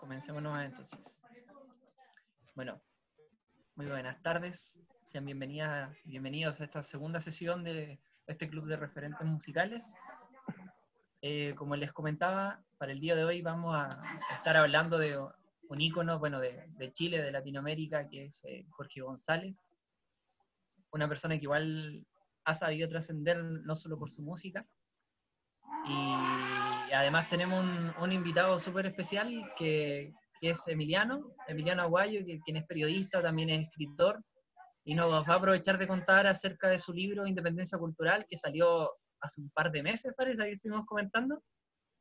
Comencemos nomás entonces. Bueno, muy buenas tardes. Sean bienvenidos a esta segunda sesión de este club de referentes musicales. Como les comentaba, para el día de hoy vamos a estar hablando de un ícono, bueno, de Chile, de Latinoamérica, que es Jorge González. Una persona que igual ha sabido trascender no solo por su música. Y además tenemos un invitado súper especial que es Emiliano Aguayo, quien es periodista, también es escritor, y nos va a aprovechar de contar acerca de su libro Independencia Cultural, que salió hace un par de meses, parece, que estuvimos comentando.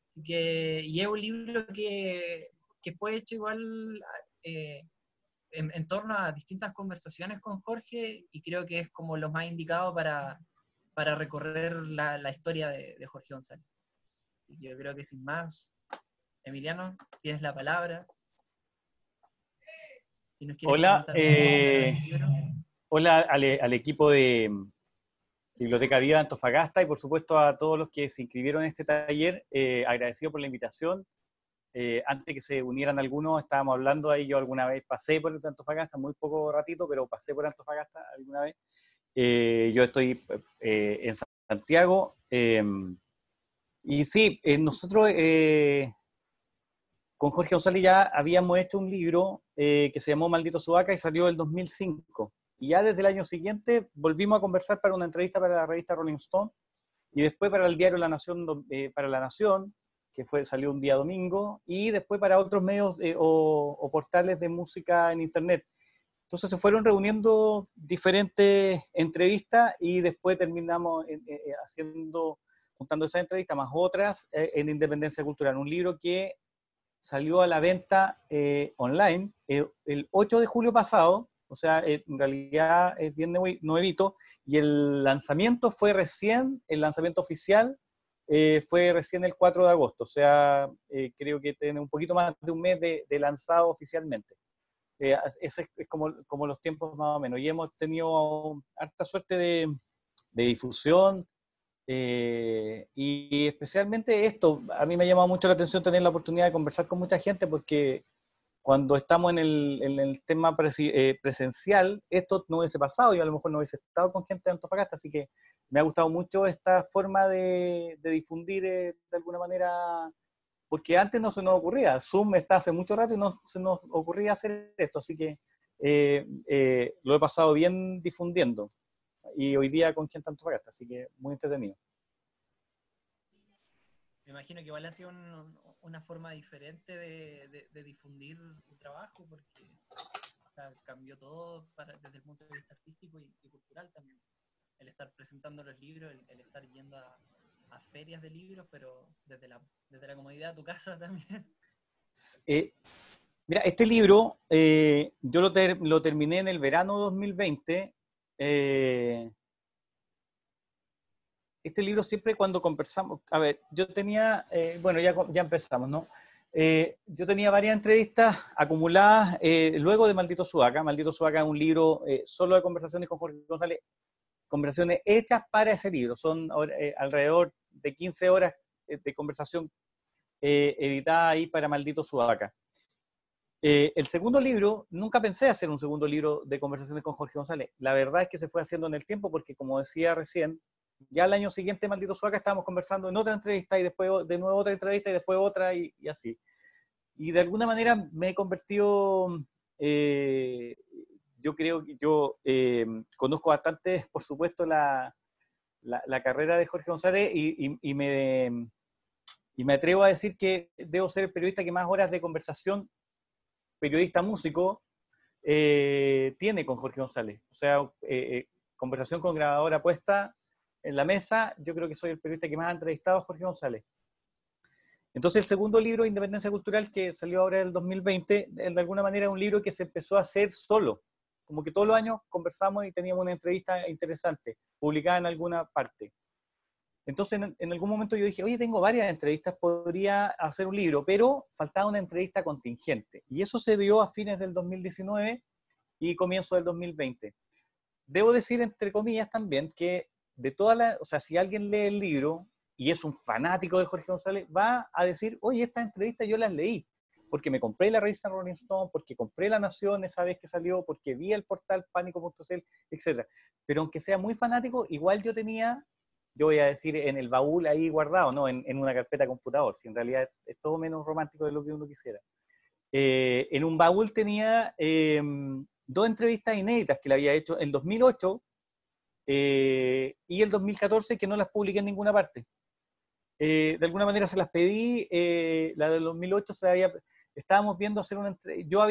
Así que, y es un libro que fue hecho igual en torno a distintas conversaciones con Jorge, y creo que es como lo más indicado para recorrer la historia de Jorge González. Yo creo que sin más, Emiliano, tienes la palabra. Si nos quieres Hola, comentar del libro. hola al equipo de Biblioteca Viva de Antofagasta y por supuesto a todos los que se inscribieron en este taller. Agradecido por la invitación. Antes que se unieran algunos, estábamos hablando ahí, yo alguna vez pasé por Antofagasta, muy poco ratito, pero pasé por Antofagasta alguna vez. Yo estoy en Santiago. Y sí, nosotros con Jorge González ya habíamos hecho un libro que se llamó Maldito Sudaca y salió el 2005. Y ya desde el año siguiente volvimos a conversar para una entrevista para la revista Rolling Stone y después para el diario La Nación, para La Nación, que salió un día domingo, y después para otros medios o portales de música en internet. Entonces se fueron reuniendo diferentes entrevistas y después terminamos juntando esas entrevistas más otras en Independencia Cultural, un libro que salió a la venta online el 8 de julio pasado, o sea, en realidad es bien nuevito, y el lanzamiento oficial fue recién el 4 de agosto, o sea, creo que tiene un poquito más de un mes de lanzado oficialmente. Ese es como los tiempos más o menos, y hemos tenido harta suerte de difusión, y especialmente esto, a mí me ha llamado mucho la atención tener la oportunidad de conversar con mucha gente, porque cuando estamos en el tema presencial, esto no hubiese pasado, y a lo mejor no hubiese estado con gente de Antofagasta, así que me ha gustado mucho esta forma de difundir de alguna manera, porque antes no se nos ocurría. Zoom está hace mucho rato y no se nos ocurría hacer esto, así que lo he pasado bien difundiendo, y hoy día con gente de Antofagasta, así que muy entretenido. Me imagino que igual ha sido una forma diferente de difundir tu trabajo, porque o sea, cambió todo desde el punto de vista artístico y cultural también. El estar presentando los libros, el estar yendo a ferias de libros, pero desde la comodidad de tu casa también. Mira, este libro yo lo terminé en el verano 2020. Este libro siempre cuando conversamos, a ver, yo tenía, bueno, ya empezamos, ¿no? Yo tenía varias entrevistas acumuladas luego de Maldito Sudaca. Maldito Sudaca es un libro solo de conversaciones con Jorge González, conversaciones hechas para ese libro. Son alrededor de 15 horas de conversación editada ahí para Maldito Sudaca. El segundo libro, nunca pensé hacer un segundo libro de conversaciones con Jorge González. La verdad es que se fue haciendo en el tiempo porque, como decía recién, ya el año siguiente, Maldito Sudaca, estábamos conversando en otra entrevista y después de nuevo otra entrevista y después otra y así. Y de alguna manera me he convertido, yo creo que yo conozco bastante, por supuesto, la carrera de Jorge González y me atrevo a decir que debo ser el periodista que más horas de conversación, periodista músico, tiene con Jorge González. O sea, conversación con grabadora puesta en la mesa, yo creo que soy el periodista que más ha entrevistado a Jorge González. Entonces, el segundo libro, Independencia Cultural, que salió ahora en el 2020, de alguna manera es un libro que se empezó a hacer solo. Como que todos los años conversamos y teníamos una entrevista interesante, publicada en alguna parte. Entonces, en algún momento yo dije, oye, tengo varias entrevistas, podría hacer un libro, pero faltaba una entrevista contingente. Y eso se dio a fines del 2019 y comienzo del 2020. Debo decir, entre comillas, también que o sea, si alguien lee el libro y es un fanático de Jorge González, va a decir, oye, esta entrevista yo las leí. porque me compré la revista Rolling Stone, porque compré La Nación esa vez que salió, porque vi el portal pánico.cl, etc. Pero aunque sea muy fanático, igual yo tenía, yo voy a decir, en el baúl ahí guardado, ¿no? En una carpeta de computador, si en realidad es todo menos romántico de lo que uno quisiera. En un baúl tenía 2 entrevistas inéditas que le había hecho en 2008 y el 2014 que no las publiqué en ninguna parte. De alguna manera se las pedí, la del 2008 estábamos viendo hacer una entrevista, yo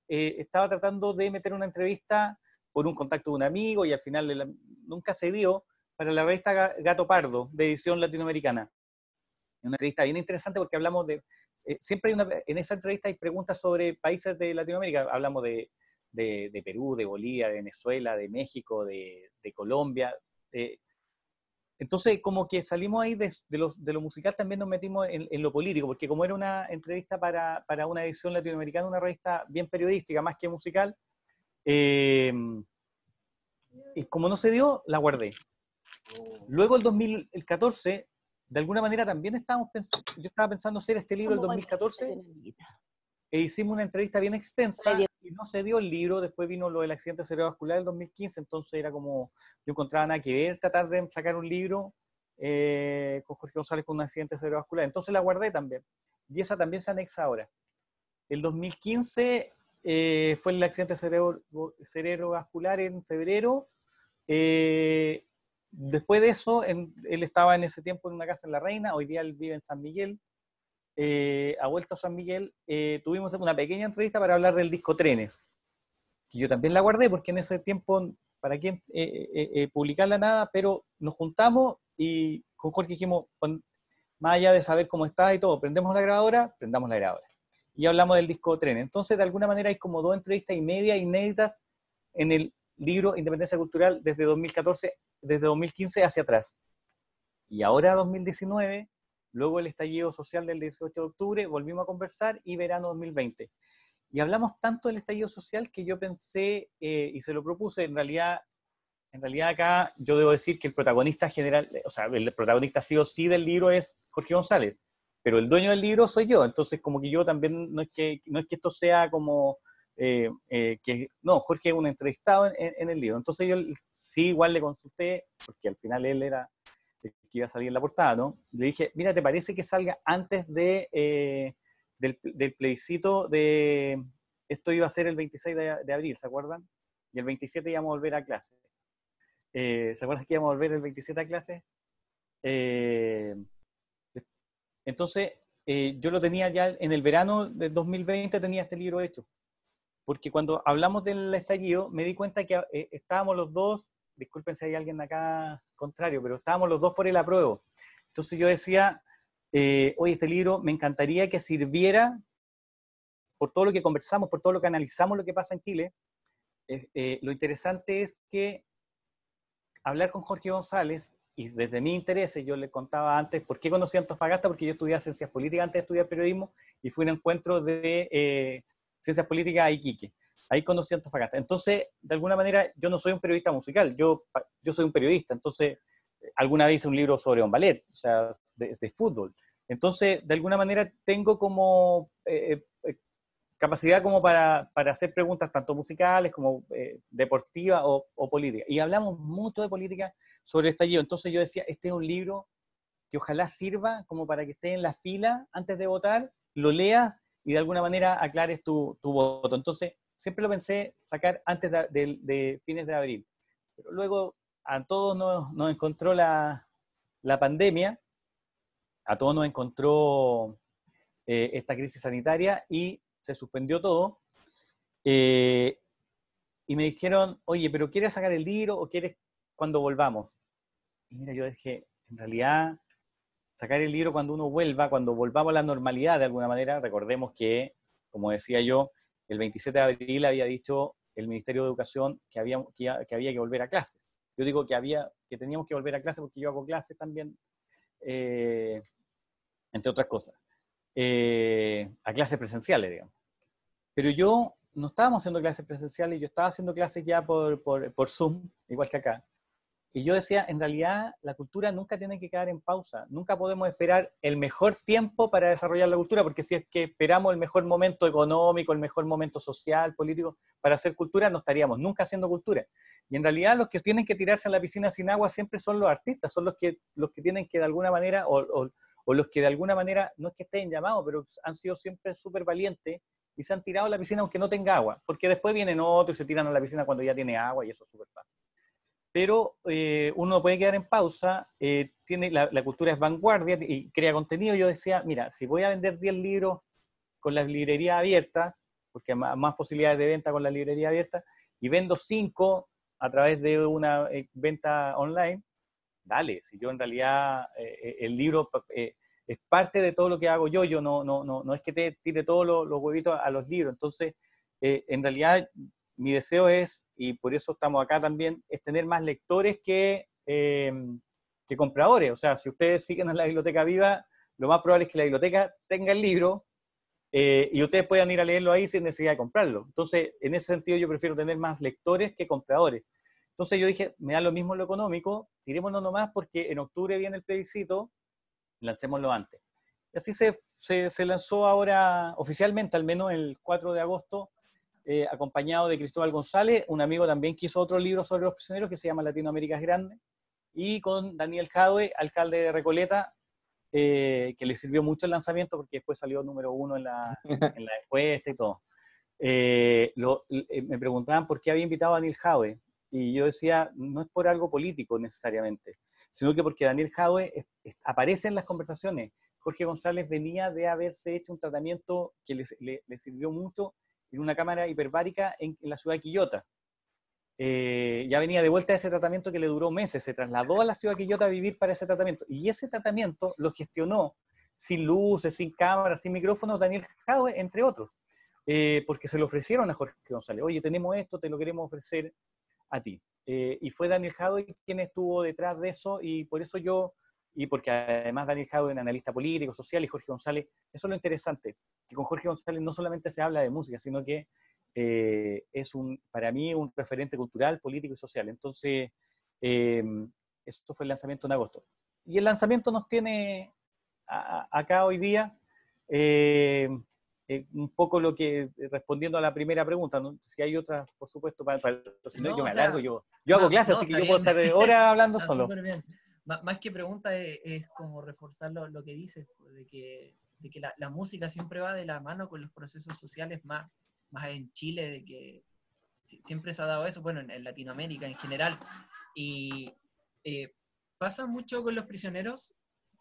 estaba tratando de meter una entrevista por un contacto de un amigo y al final nunca se dio para la revista Gato Pardo, de edición latinoamericana. Una entrevista bien interesante porque hablamos de, siempre en esa entrevista hay preguntas sobre países de Latinoamérica, hablamos de Perú, de Bolivia, de Venezuela, de México, de Colombia. Entonces, como que salimos ahí de lo musical, también nos metimos en lo político, porque como era una entrevista para una edición latinoamericana, una revista bien periodística, más que musical, y como no se dio, la guardé. Luego el 2014, de alguna manera también yo estaba pensando hacer este libro el 2014, e hicimos una entrevista bien extensa y no se dio el libro. Después vino lo del accidente cerebrovascular del 2015, entonces era como, yo encontraba nada que ver tratar de sacar un libro con Jorge González con un accidente cerebrovascular, entonces la guardé también, y esa también se anexa ahora. El 2015 fue el accidente cerebrovascular en febrero. Después de eso, él estaba en ese tiempo en una casa en La Reina, hoy día él vive en San Miguel. Ha vuelto a San Miguel, tuvimos una pequeña entrevista para hablar del disco Trenes, que yo también la guardé porque en ese tiempo, ¿para qué publicarla nada? Pero nos juntamos y con Jorge dijimos, más allá de saber cómo está y todo, prendamos la grabadora, y hablamos del disco Trenes. Entonces, de alguna manera hay como 2 entrevistas y media inéditas en el libro Independencia Cultural desde 2014, desde 2015 hacia atrás. Y ahora 2019, luego el estallido social del 18 de octubre, volvimos a conversar y verano 2020. Y hablamos tanto del estallido social que yo pensé, y se lo propuse, en realidad acá yo debo decir que el protagonista general, o sea, el protagonista sí o sí del libro es Jorge González, pero el dueño del libro soy yo, entonces como que yo también, no es que esto sea como, no, Jorge es un entrevistado en el libro, entonces yo sí igual le consulté, porque al final él era el que iba a salir en la portada, ¿no? Le dije, mira, ¿te parece que salga antes del plebiscito de... Esto iba a ser el 26 de abril, ¿se acuerdan? Y el 27 íbamos a volver a clase. ¿Se acuerdan que íbamos a volver el 27 a clase? Entonces, yo lo tenía ya en el verano del 2020, tenía este libro hecho. Porque cuando hablamos del estallido, me di cuenta que estábamos los dos, disculpen si hay alguien acá contrario, pero estábamos los dos por el apruebo. Entonces yo decía, oye, este libro me encantaría que sirviera por todo lo que conversamos, por todo lo que analizamos lo que pasa en Chile. Lo interesante es que hablar con Jorge González, y desde mi interés, yo le contaba antes, ¿por qué conocí a Antofagasta? Porque yo estudiaba ciencias políticas antes de estudiar periodismo, y fui a un encuentro de ciencias políticas a Iquique. Ahí conocí a Antofagasta. Entonces, de alguna manera, yo no soy un periodista musical, yo soy un periodista. Entonces, alguna vez hice un libro sobre un ballet, o sea, de fútbol. Entonces, de alguna manera, tengo como capacidad como para hacer preguntas tanto musicales como deportivas o políticas. Y hablamos mucho de política sobre el estallido. Entonces yo decía, este es un libro que ojalá sirva como para que estés en la fila antes de votar, lo leas y de alguna manera aclares tu voto. Entonces, siempre lo pensé sacar antes de fines de abril. Pero luego a todos nos encontró la pandemia, a todos nos encontró esta crisis sanitaria y se suspendió todo. Y me dijeron, oye, ¿pero quieres sacar el libro o quieres cuando volvamos? Y mira, yo dije, en realidad, sacar el libro cuando uno vuelva, cuando volvamos a la normalidad de alguna manera. Recordemos que, como decía yo, el 27 de abril había dicho el Ministerio de Educación que había que volver a clases. Yo digo que teníamos que volver a clases porque yo hago clases también, entre otras cosas, a clases presenciales, digamos. Pero yo no estábamos haciendo clases presenciales, yo estaba haciendo clases ya por Zoom, igual que acá. Y yo decía, en realidad la cultura nunca tiene que quedar en pausa, nunca podemos esperar el mejor tiempo para desarrollar la cultura, porque si es que esperamos el mejor momento económico, el mejor momento social, político, para hacer cultura, no estaríamos nunca haciendo cultura. Y en realidad los que tienen que tirarse a la piscina sin agua siempre son los artistas, son los que tienen que de alguna manera, o los que de alguna manera, no es que estén llamados, pero han sido siempre súper valientes y se han tirado a la piscina aunque no tenga agua, porque después vienen otros y se tiran a la piscina cuando ya tiene agua y eso es súper fácil. Pero uno puede quedar en pausa, la cultura es vanguardia y crea contenido. Yo decía, mira, si voy a vender 10 libros con las librerías abiertas, porque hay más posibilidades de venta con la librería abierta, y vendo 5 a través de una venta online, dale, si yo en realidad el libro es parte de todo lo que hago yo no es que te tire todos los huevitos a los libros. Entonces, en realidad mi deseo es, y por eso estamos acá también, es tener más lectores que compradores. O sea, si ustedes siguen en la Biblioteca Viva, lo más probable es que la biblioteca tenga el libro y ustedes puedan ir a leerlo ahí sin necesidad de comprarlo. Entonces, en ese sentido yo prefiero tener más lectores que compradores. Entonces yo dije, me da lo mismo lo económico, tirémonos nomás porque en octubre viene el plebiscito, lancémoslo antes. Y así se lanzó ahora oficialmente, al menos el 4 de agosto, acompañado de Cristóbal González, un amigo también que hizo otro libro sobre los prisioneros que se llama Latinoamérica es Grande, y con Daniel Jadwe, alcalde de Recoleta, que le sirvió mucho el lanzamiento porque después salió número 1 en la encuesta y todo. Me preguntaban por qué había invitado a Daniel Jadwe, y yo decía, no es por algo político necesariamente, sino que porque Daniel Jadwe aparece en las conversaciones. Jorge González venía de haberse hecho un tratamiento que le sirvió mucho en una cámara hiperbárica en la ciudad de Quillota. Ya venía de vuelta a ese tratamiento que le duró meses, se trasladó a la ciudad de Quillota a vivir para ese tratamiento, y ese tratamiento lo gestionó sin luces, sin cámaras, sin micrófonos, Daniel Jadwe, entre otros, porque se lo ofrecieron a Jorge González. Oye, tenemos esto, te lo queremos ofrecer a ti. Y fue Daniel Jadwe quien estuvo detrás de eso, y por eso y porque además Daniel Jadwe es un analista político, social, y Jorge González, eso es lo interesante, que con Jorge González no solamente se habla de música, sino que es para mí un referente cultural, político y social. Entonces, eso fue el lanzamiento en agosto. Y el lanzamiento nos tiene acá hoy día, un poco respondiendo a la primera pregunta, ¿no? Si hay otras, por supuesto, si no, yo me alargo, yo hago clases, así que yo puedo estar de horas hablando solo. Bien. Más que pregunta es como reforzar lo que dices, de que la música siempre va de la mano con los procesos sociales, más en Chile, de que siempre se ha dado eso, bueno, en Latinoamérica en general. Y pasa mucho con los prisioneros,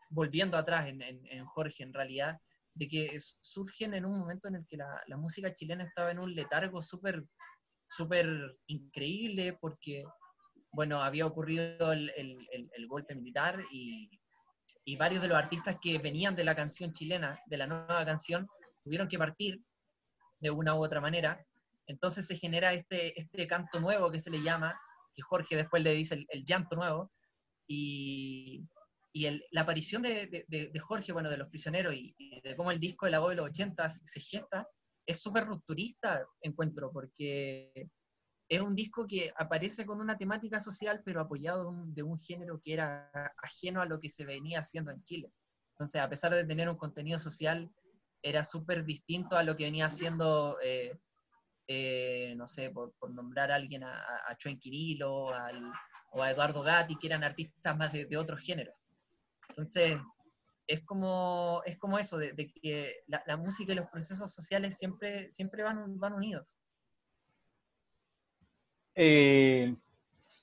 volviendo atrás en Jorge, en realidad, de que surgen en un momento en el que la música chilena estaba en un letargo súper increíble, porque, bueno, había ocurrido el golpe militar y varios de los artistas que venían de la canción chilena, de la nueva canción, tuvieron que partir de una u otra manera. Entonces se genera este canto nuevo que se le llama, que Jorge después le dice el llanto nuevo, y la aparición de Jorge, bueno, de Los Prisioneros, y de cómo el disco de la voz de los 80 se gesta, es súper rupturista, encuentro, porque es un disco que aparece con una temática social, pero apoyado de un género que era ajeno a lo que se venía haciendo en Chile. Entonces, a pesar de tener un contenido social, era súper distinto a lo que venía haciendo, no sé, por nombrar a alguien, a Chuen Quirilo o a Eduardo Gatti, que eran artistas más de otros géneros. Entonces, es como eso, de que la música y los procesos sociales siempre van unidos.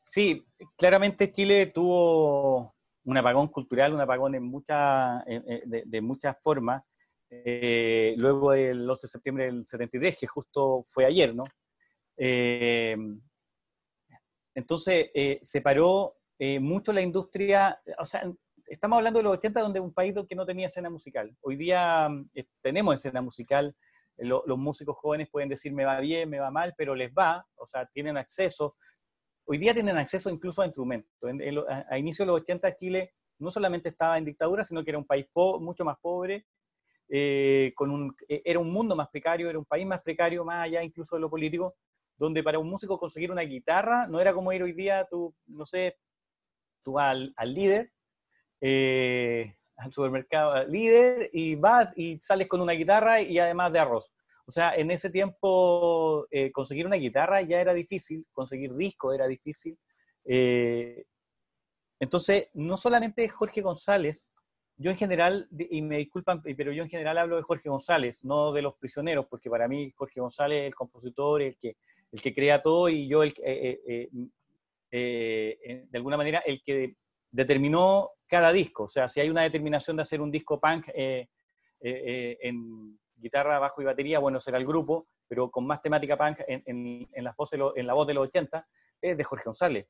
Sí, claramente Chile tuvo un apagón cultural, un apagón de muchas formas, luego del 11 de septiembre del 73, que justo fue ayer, ¿no? Entonces, se paró mucho la industria, o sea, estamos hablando de los 80, donde un país que no tenía escena musical. Hoy día tenemos escena musical, los músicos jóvenes pueden decir me va bien, me va mal, pero les va, o sea, tienen acceso. Hoy día tienen acceso incluso a instrumentos. A inicios de los 80 Chile no solamente estaba en dictadura, sino que era un país mucho más pobre, era un mundo más precario, era un país más precario, más allá incluso de lo político, donde para un músico conseguir una guitarra no era como ir hoy día, tú, no sé, tú vas al líder, al supermercado líder, y vas y sales con una guitarra y además de arroz. O sea, en ese tiempo conseguir una guitarra ya era difícil, conseguir disco era difícil. Entonces, no solamente Jorge González, yo en general, y me disculpan, pero yo en general hablo de Jorge González, no de Los Prisioneros, porque para mí Jorge González es el compositor, el que crea todo, y yo de alguna manera el que determinó cada disco. O sea, si hay una determinación de hacer un disco punk en guitarra, bajo y batería, bueno, será el grupo, pero con más temática punk en la voz de los 80, es de Jorge González.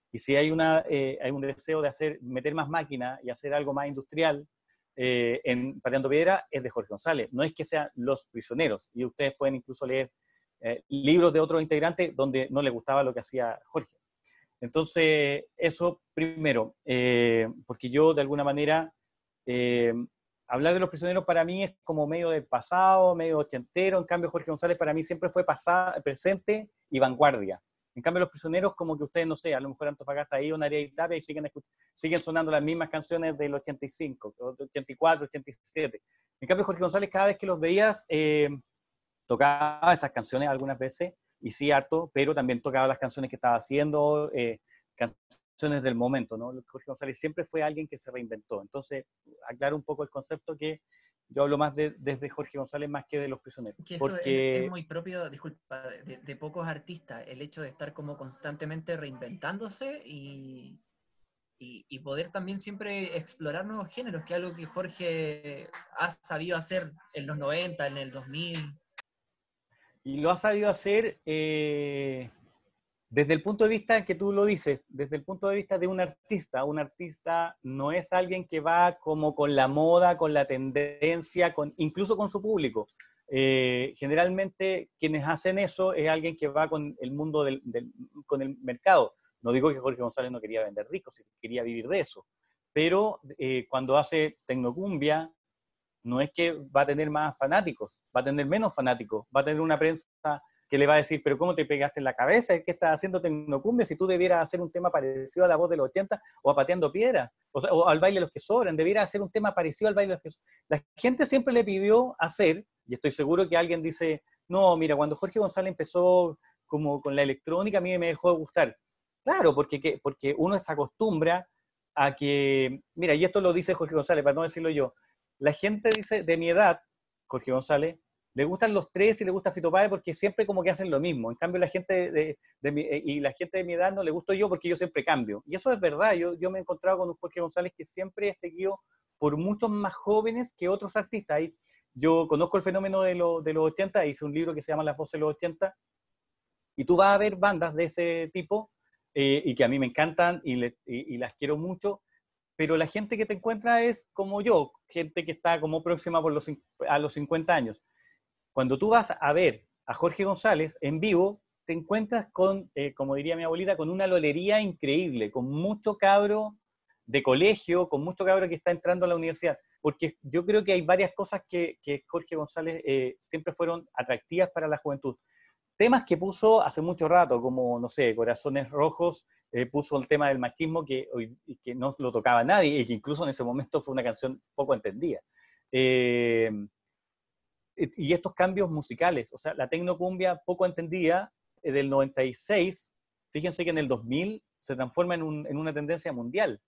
Y si hay un deseo de meter más máquina y hacer algo más industrial en Pateando Piedra, es de Jorge González. No es que sean Los Prisioneros. Y ustedes pueden incluso leer libros de otros integrantes donde no les gustaba lo que hacía Jorge. Entonces, eso primero, porque yo de alguna manera, hablar de Los Prisioneros para mí es como medio del pasado, medio ochentero. En cambio, Jorge González para mí siempre fue presente y vanguardia. En cambio, Los Prisioneros, como que ustedes, no sé, a lo mejor Antofagasta ahí o Narea Italia y siguen sonando las mismas canciones del 85, 84, 87. En cambio, Jorge González, cada vez que los veías, tocaba esas canciones algunas veces, y sí harto, pero también tocaba las canciones que estaba haciendo, canciones del momento, ¿no? Jorge González siempre fue alguien que se reinventó. Entonces, aclaro un poco el concepto, que yo hablo más desde Jorge González más que de Los Prisioneros. Que eso es muy propio, disculpa, de pocos artistas, el hecho de estar como constantemente reinventándose y poder también siempre explorar nuevos géneros, que es algo que Jorge ha sabido hacer en los 90, en el 2000. Y lo ha sabido hacer desde el punto de vista que tú lo dices, desde el punto de vista de un artista no es alguien que va como con la moda, con la tendencia, incluso con su público. Generalmente quienes hacen eso es alguien que va con el mundo con el mercado. No digo que Jorge González no quería vender discos, quería vivir de eso, pero cuando hace tecnocumbia, no es que va a tener más fanáticos, va a tener menos fanáticos, va a tener una prensa que le va a decir, pero ¿cómo te pegaste en la cabeza? ¿Qué estás haciendo tecnocumbia si tú debieras hacer un tema parecido a La Voz de los 80 o a Pateando Piedra? O al Baile de los que Sobran, debieras hacer un tema parecido al Baile de los que Sobran. La gente siempre le pidió hacer, y estoy seguro que alguien dice, no, mira, cuando Jorge González empezó como con la electrónica, a mí me dejó de gustar. Claro, porque uno se acostumbra a que, mira, y esto lo dice Jorge González, para no decirlo yo, la gente dice, de mi edad, Jorge González, le gustan los tres y le gusta Fito Páez porque siempre como que hacen lo mismo. En cambio, la gente la gente de mi edad no le gusto yo porque yo siempre cambio. Y eso es verdad. Yo me he encontrado con un Jorge González que siempre he seguido por muchos más jóvenes que otros artistas. Yo conozco el fenómeno de los 80, hice un libro que se llama Las Voces de los 80, y tú vas a ver bandas de ese tipo, y que a mí me encantan y las quiero mucho, pero la gente que te encuentra es como yo, gente que está como próxima a los 50 años. Cuando tú vas a ver a Jorge González en vivo, te encuentras con, como diría mi abuelita, con una lolería increíble, con mucho cabro de colegio, con mucho cabro que está entrando a la universidad. Porque yo creo que hay varias cosas que Jorge González siempre fueron atractivas para la juventud. Temas que puso hace mucho rato, como, no sé, Corazones Rojos, puso el tema del machismo que no lo tocaba nadie, y que incluso en ese momento fue una canción poco entendida. Y estos cambios musicales, o sea, la tecnocumbia poco entendida del 96, fíjense que en el 2000 se transforma en una tendencia mundial.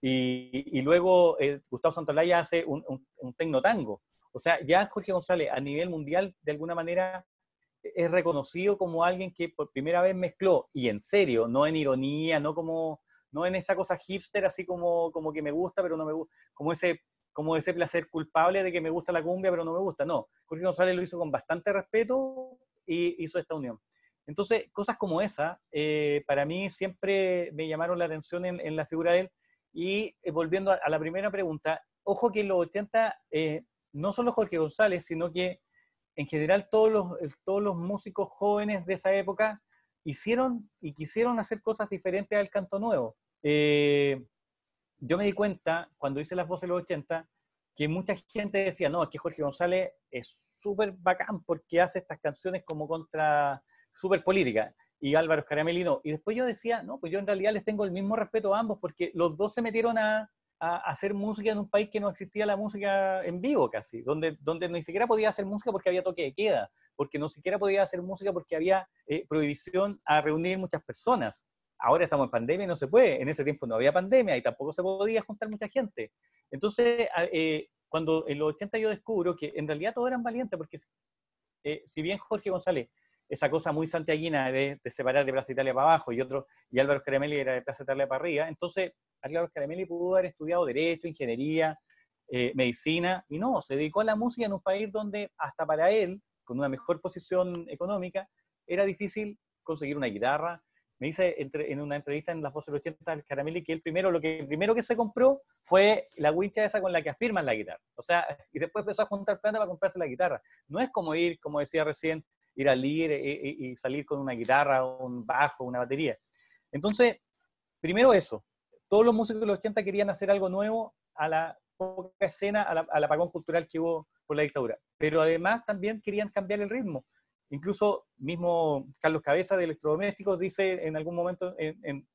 Y luego Gustavo Santaolalla hace un tecnotango. O sea, ya Jorge González a nivel mundial, de alguna manera, es reconocido como alguien que por primera vez mezcló, y en serio, no en ironía, no en esa cosa hipster, así como que me gusta, pero no me gusta, como ese placer culpable de que me gusta la cumbia, pero no me gusta. No, Jorge González lo hizo con bastante respeto y hizo esta unión. Entonces, cosas como esa, para mí siempre me llamaron la atención en la figura de él. Y volviendo a la primera pregunta, ojo que en los 80, no solo Jorge González, sino que en general todos los músicos jóvenes de esa época hicieron y quisieron hacer cosas diferentes al canto nuevo. Yo me di cuenta, cuando hice Las Voces de los 80, que mucha gente decía, no, es que Jorge González es súper bacán porque hace estas canciones como súper políticas. y Álvaro Scaramelli no. Y después yo decía, no, pues yo en realidad les tengo el mismo respeto a ambos, porque los dos se metieron a hacer música en un país que no existía la música en vivo casi, donde ni siquiera podía hacer música porque había toque de queda, porque no siquiera podía hacer música porque había prohibición a reunir muchas personas. Ahora estamos en pandemia y no se puede. En ese tiempo no había pandemia y tampoco se podía juntar mucha gente. Entonces, cuando en los 80 yo descubro que en realidad todos eran valientes, porque si bien Jorge González, esa cosa muy santiaguina de separar de Plaza Italia para abajo y Álvaro Scaramelli era de Plaza Italia para arriba, entonces Álvaro Scaramelli pudo haber estudiado Derecho, Ingeniería, Medicina, y no, se dedicó a la música en un país donde hasta para él, con una mejor posición económica, era difícil conseguir una guitarra. Me dice en una entrevista en Las Voces del 80 al Scaramelli que lo primero que se compró fue la wincha esa con la que afirman la guitarra. O sea, y después empezó a juntar plata para comprarse la guitarra. No es como ir, como decía recién, ir al líder y salir con una guitarra, un bajo, una batería. Entonces, primero eso. Todos los músicos de los 80 querían hacer algo nuevo a la poca escena, al apagón cultural que hubo por la dictadura. Pero además también querían cambiar el ritmo. Incluso mismo Carlos Cabeza de Electrodomésticos dice en algún momento en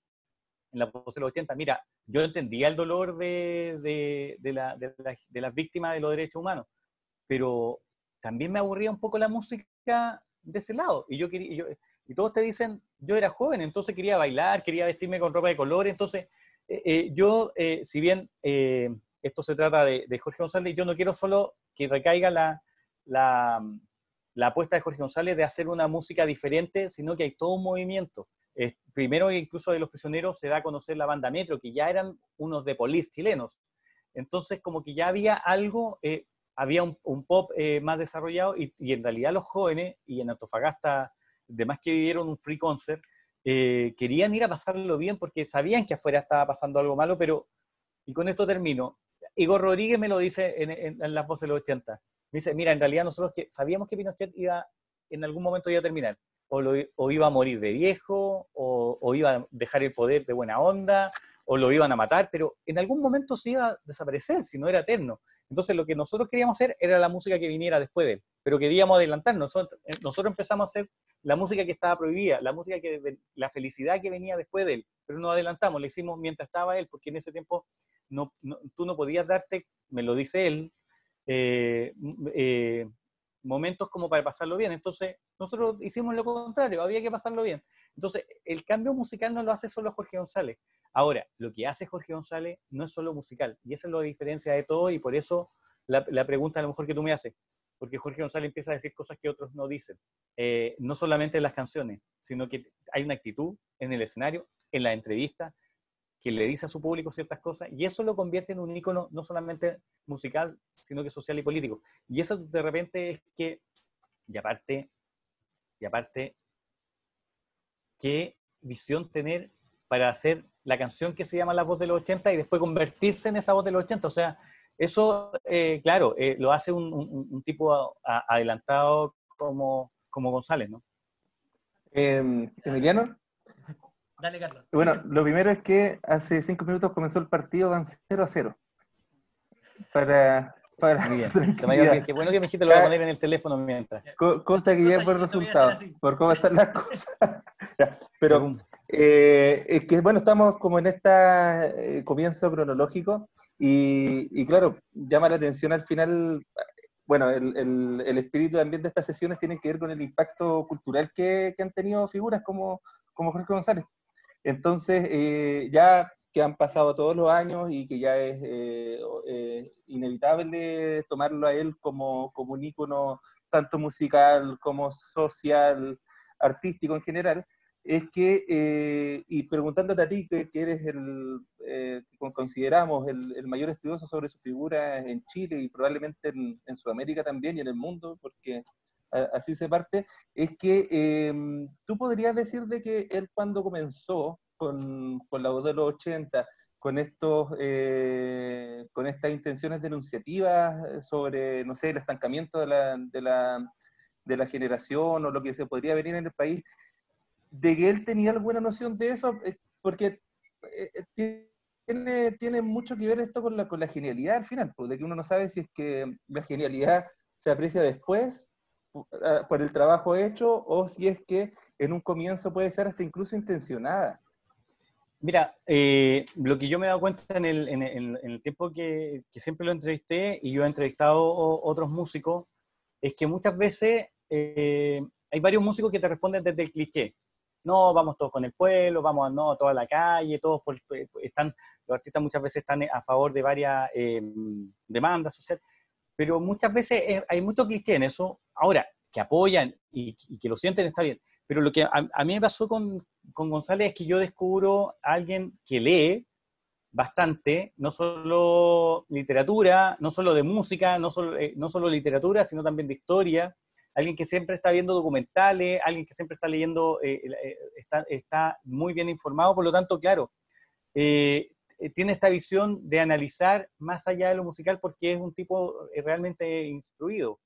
la voz de los 80, mira, yo entendía el dolor de las víctimas de los derechos humanos, pero también me aburría un poco la música de ese lado. Y todos te dicen, yo era joven, entonces quería bailar, quería vestirme con ropa de color, entonces si bien esto se trata de Jorge González, yo no quiero solo que recaiga la apuesta de Jorge González de hacer una música diferente, sino que hay todo un movimiento. Primero, incluso de Los Prisioneros, se da a conocer la banda Metro, que ya eran unos de Police chilenos. Entonces, como que ya había algo, había un pop más desarrollado, y en realidad los jóvenes, y en Antofagasta, además que vivieron un free concert, querían ir a pasarlo bien porque sabían que afuera estaba pasando algo malo, y con esto termino. Igor Rodríguez me lo dice en Las Voces de los 80. Me dice, mira, en realidad nosotros sabíamos que Pinochet en algún momento iba a terminar. O iba a morir de viejo, o iba a dejar el poder de buena onda, o lo iban a matar, pero en algún momento se iba a desaparecer, si no era eterno. Entonces lo que nosotros queríamos hacer era la música que viniera después de él, pero queríamos adelantarnos. Nosotros empezamos a hacer la música que estaba prohibida, la felicidad que venía después de él, pero nos adelantamos, lo hicimos mientras estaba él, porque en ese tiempo tú no podías darte, me lo dice él, momentos como para pasarlo bien. Entonces nosotros hicimos lo contrario, había que pasarlo bien. Entonces el cambio musical no lo hace solo Jorge González. Ahora, lo que hace Jorge González no es solo musical, y esa es la diferencia de todo, y por eso la pregunta a lo mejor que tú me haces, porque Jorge González empieza a decir cosas que otros no dicen, no solamente en las canciones, sino que hay una actitud en el escenario, en la entrevista, que le dice a su público ciertas cosas, y eso lo convierte en un ícono no solamente musical, sino que social y político. Y eso de repente es que, y aparte, qué visión tener para hacer la canción que se llama La Voz de los 80 y después convertirse en esa voz de los 80. O sea, eso, claro, lo hace un tipo adelantado como González, ¿no? Emiliano. Dale, Carlos. Bueno, lo primero es que hace 5 minutos comenzó el partido, van 0-0. Para muy bien. Qué bueno que me dijiste, lo voy a poner en el teléfono mientras. Cosa que ya es buen resultado, por cómo están las cosas. Ya, pero es que, bueno, estamos como en este comienzo cronológico y claro, llama la atención al final. Bueno, el espíritu también de estas sesiones tiene que ver con el impacto cultural que han tenido figuras como Jorge González. Entonces, ya que han pasado todos los años y que ya es inevitable tomarlo a él como un ícono tanto musical como social, artístico en general, es que, y preguntándote a ti, que eres consideramos el mayor estudioso sobre su figura en Chile y probablemente en Sudamérica también y en el mundo, porque así se parte, es que tú podrías decir de que él cuando comenzó con la voz de los 80, con estas intenciones denunciativas sobre, no sé, el estancamiento de la generación o lo que se podría venir en el país, de que él tenía alguna noción de eso, porque tiene mucho que ver esto con la genialidad al final, pues, de que uno no sabe si es que la genialidad se aprecia después por el trabajo hecho o si es que en un comienzo puede ser hasta incluso intencionada. Mira, lo que yo me he dado cuenta en el tiempo que siempre lo entrevisté, y yo he entrevistado otros músicos, es que muchas veces hay varios músicos que te responden desde el cliché. No, vamos todos con el pueblo, vamos no, toda la calle, todos los artistas muchas veces están a favor de varias demandas sociales, pero muchas veces hay mucho cliché en eso. Ahora, que apoyan y que lo sienten está bien, pero lo que a mí me pasó con González es que yo descubro a alguien que lee bastante, no solo literatura, no solo de música, no solo literatura, sino también de historia, alguien que siempre está viendo documentales, alguien que siempre está leyendo, está muy bien informado, por lo tanto, claro, tiene esta visión de analizar más allá de lo musical porque es un tipo realmente instruido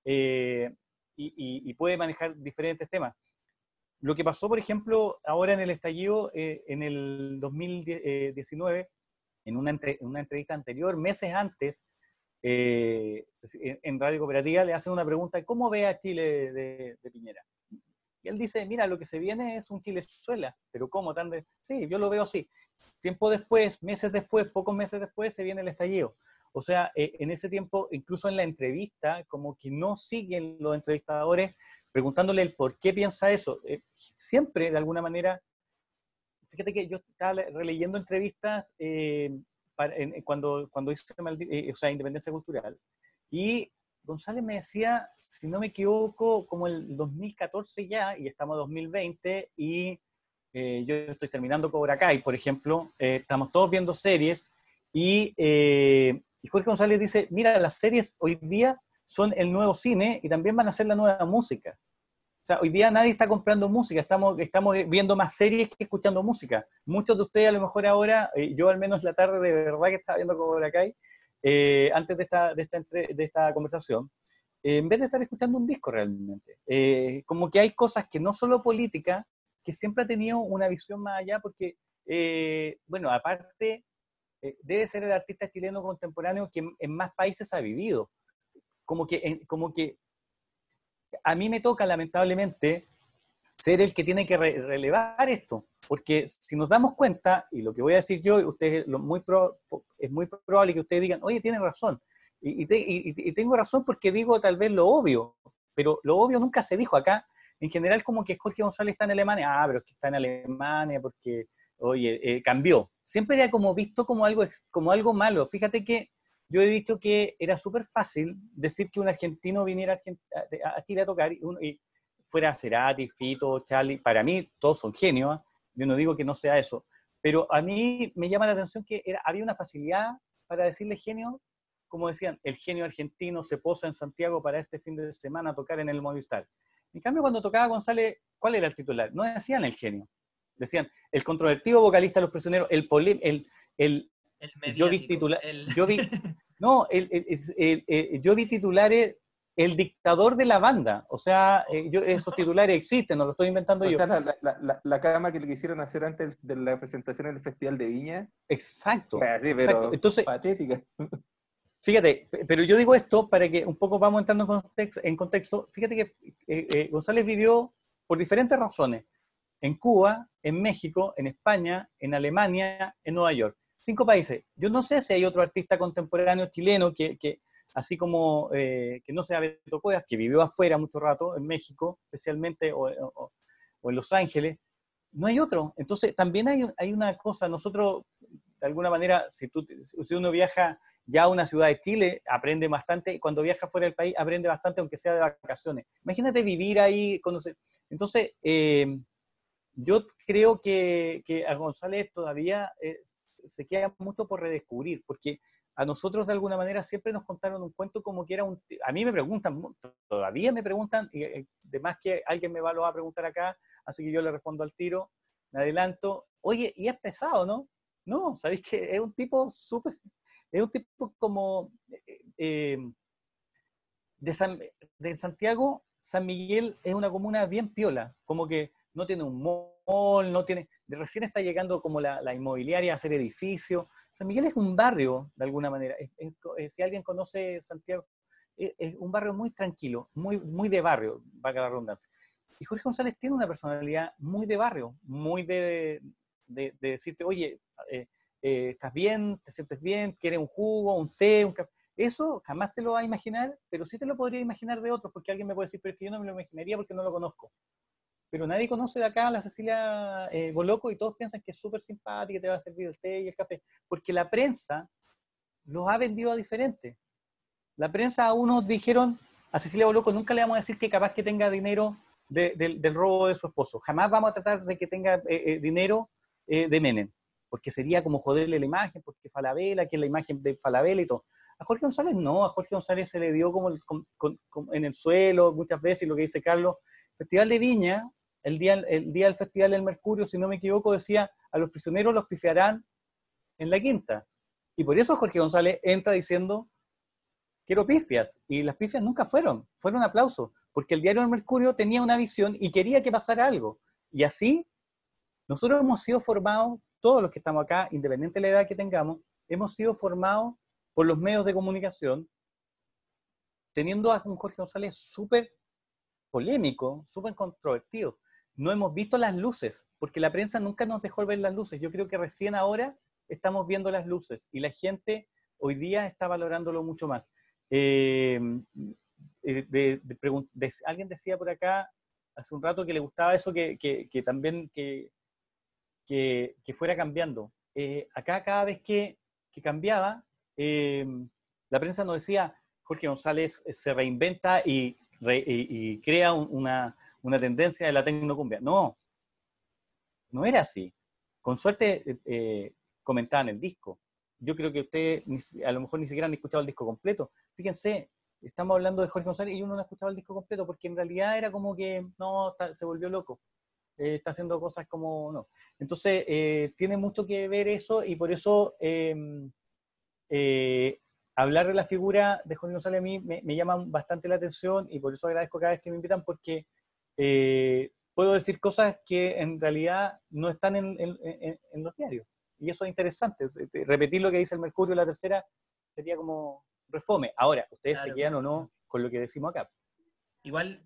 y puede manejar diferentes temas. Lo que pasó, por ejemplo, ahora en el estallido, en el 2019, en una entrevista anterior, meses antes, en Radio Cooperativa le hacen una pregunta: ¿cómo ve a Chile de Piñera? Y él dice: mira, lo que se viene es un Chilezuela. ¿Pero cómo? Sí, yo lo veo así. Tiempo después, meses después, pocos meses después, se viene el estallido. O sea, en ese tiempo, incluso en la entrevista, como que no siguen los entrevistadores preguntándole el por qué piensa eso. Siempre, de alguna manera, fíjate que yo estaba releyendo entrevistas cuando hice Independencia Cultural, y González me decía, si no me equivoco, como el 2014 ya, y estamos en 2020, y yo estoy terminando Cobra Kai, por ejemplo, estamos todos viendo series, y Jorge González dice, mira, las series hoy día son el nuevo cine y también van a ser la nueva música. O sea, hoy día nadie está comprando música, estamos viendo más series que escuchando música. Muchos de ustedes a lo mejor ahora, yo al menos la tarde de verdad que estaba viendo Cobra Kai, antes de esta conversación, en vez de estar escuchando un disco realmente. Como que hay cosas que no solo política, que siempre ha tenido una visión más allá, porque, bueno, aparte, debe ser el artista chileno contemporáneo que en más países ha vivido. Como que a mí me toca, lamentablemente, ser el que tiene que relevar esto, porque si nos damos cuenta, y lo que voy a decir yo, ustedes, es muy probable que ustedes digan, oye, tienen razón, y tengo razón porque digo tal vez lo obvio, pero lo obvio nunca se dijo acá. En general, como que Jorge González está en Alemania, pero es que está en Alemania porque, oye, cambió. Siempre era como visto como algo malo. Fíjate que yo he dicho que era súper fácil decir que un argentino viniera a Chile a tocar y fuera Cerati, Fito, Charlie. Para mí todos son genios, ¿eh? Yo no digo que no sea eso, pero a mí me llama la atención que había una facilidad para decirle genio, como decían, el genio argentino se posa en Santiago para este fin de semana a tocar en el Movistar. En cambio, cuando tocaba González, ¿cuál era el titular? No decían el genio, decían el controvertido vocalista de Los Prisioneros, el yo vi titular, no, yo vi titulares, el dictador de la banda. O sea, esos titulares existen, no lo estoy inventando yo. O sea, la cama que le quisieron hacer antes de la presentación en el Festival de Viña. Exacto. Sí, pero exacto. Entonces, patética. Fíjate, pero yo digo esto para que un poco vamos entrando en contexto. Fíjate que González vivió por diferentes razones. En Cuba, en México, en España, en Alemania, en Nueva York. 5 países. Yo no sé si hay otro artista contemporáneo chileno que así como que no sea Beto Cuevas, que vivió afuera mucho rato, en México especialmente, o en Los Ángeles. No hay otro. Entonces, también hay una cosa. Nosotros, de alguna manera, si uno viaja ya a una ciudad de Chile, aprende bastante, y cuando viaja fuera del país, aprende bastante, aunque sea de vacaciones. Imagínate vivir ahí, conocer. Entonces, yo creo que a González todavía se queda mucho por redescubrir, porque a nosotros de alguna manera siempre nos contaron un cuento como que era a mí me preguntan, todavía me preguntan, y de más que alguien lo va a preguntar acá, así que yo le respondo al tiro, me adelanto, oye, y es pesado, ¿no? No, ¿sabéis que es un tipo súper, es un tipo como de Santiago, San Miguel es una comuna bien piola, como que no tiene un mall, recién está llegando como la inmobiliaria a hacer edificios. San Miguel es un barrio, de alguna manera. Si alguien conoce Santiago, es un barrio muy tranquilo, muy de barrio, valga la redundancia. Y Jorge González tiene una personalidad muy de barrio, muy de decirte, oye, ¿estás bien? ¿Te sientes bien? ¿Quieres un jugo, un té, un café? Eso jamás te lo vas a imaginar, pero sí te lo podría imaginar de otros, porque alguien me puede decir, pero es que yo no me lo imaginaría porque no lo conozco. Pero nadie conoce de acá a la Cecilia Boloco y todos piensan que es súper simpática, que te va a servir el té y el café, porque la prensa los ha vendido a diferentes. La prensa a unos dijeron, a Cecilia Boloco nunca le vamos a decir que capaz que tenga dinero del robo de su esposo. Jamás vamos a tratar de que tenga dinero de Menem, porque sería como joderle la imagen, porque Falabella, que es la imagen de Falabella y todo. A Jorge González no, a Jorge González se le dio como en el suelo muchas veces, y lo que dice Carlos, Festival de Viña, el día del Festival del Mercurio, si no me equivoco, decía, a los prisioneros los pifiarán en la quinta. Y por eso Jorge González entra diciendo, quiero pifias, y las pifias nunca fueron aplausos, porque el diario El Mercurio tenía una visión y quería que pasara algo. Y así, nosotros hemos sido formados, todos los que estamos acá, independiente de la edad que tengamos, hemos sido formados por los medios de comunicación, teniendo a un Jorge González súper polémico, súper controvertido. No hemos visto las luces, porque la prensa nunca nos dejó ver las luces. Yo creo que recién ahora estamos viendo las luces, y la gente hoy día está valorándolo mucho más. Alguien decía por acá hace un rato que le gustaba eso que también que fuera cambiando. Acá cada vez que cambiaba, la prensa nos decía, Jorge González se reinventa y crea una tendencia de la tecnocumbia. No era así. Con suerte comentaban el disco. Yo creo que ustedes a lo mejor ni siquiera han escuchado el disco completo. Fíjense, estamos hablando de Jorge González y uno no ha escuchado el disco completo porque en realidad era como que no, se volvió loco. Está haciendo cosas como no. Entonces, tiene mucho que ver eso, y por eso hablar de la figura de Jorge González a mí me llama bastante la atención, y por eso agradezco cada vez que me invitan, porque puedo decir cosas que en realidad no están en los diarios. Y eso es interesante. Repetir lo que dice el Mercurio, la Tercera, sería como refome. Ahora, ustedes claro, se quedan o no con lo que decimos acá. Igual,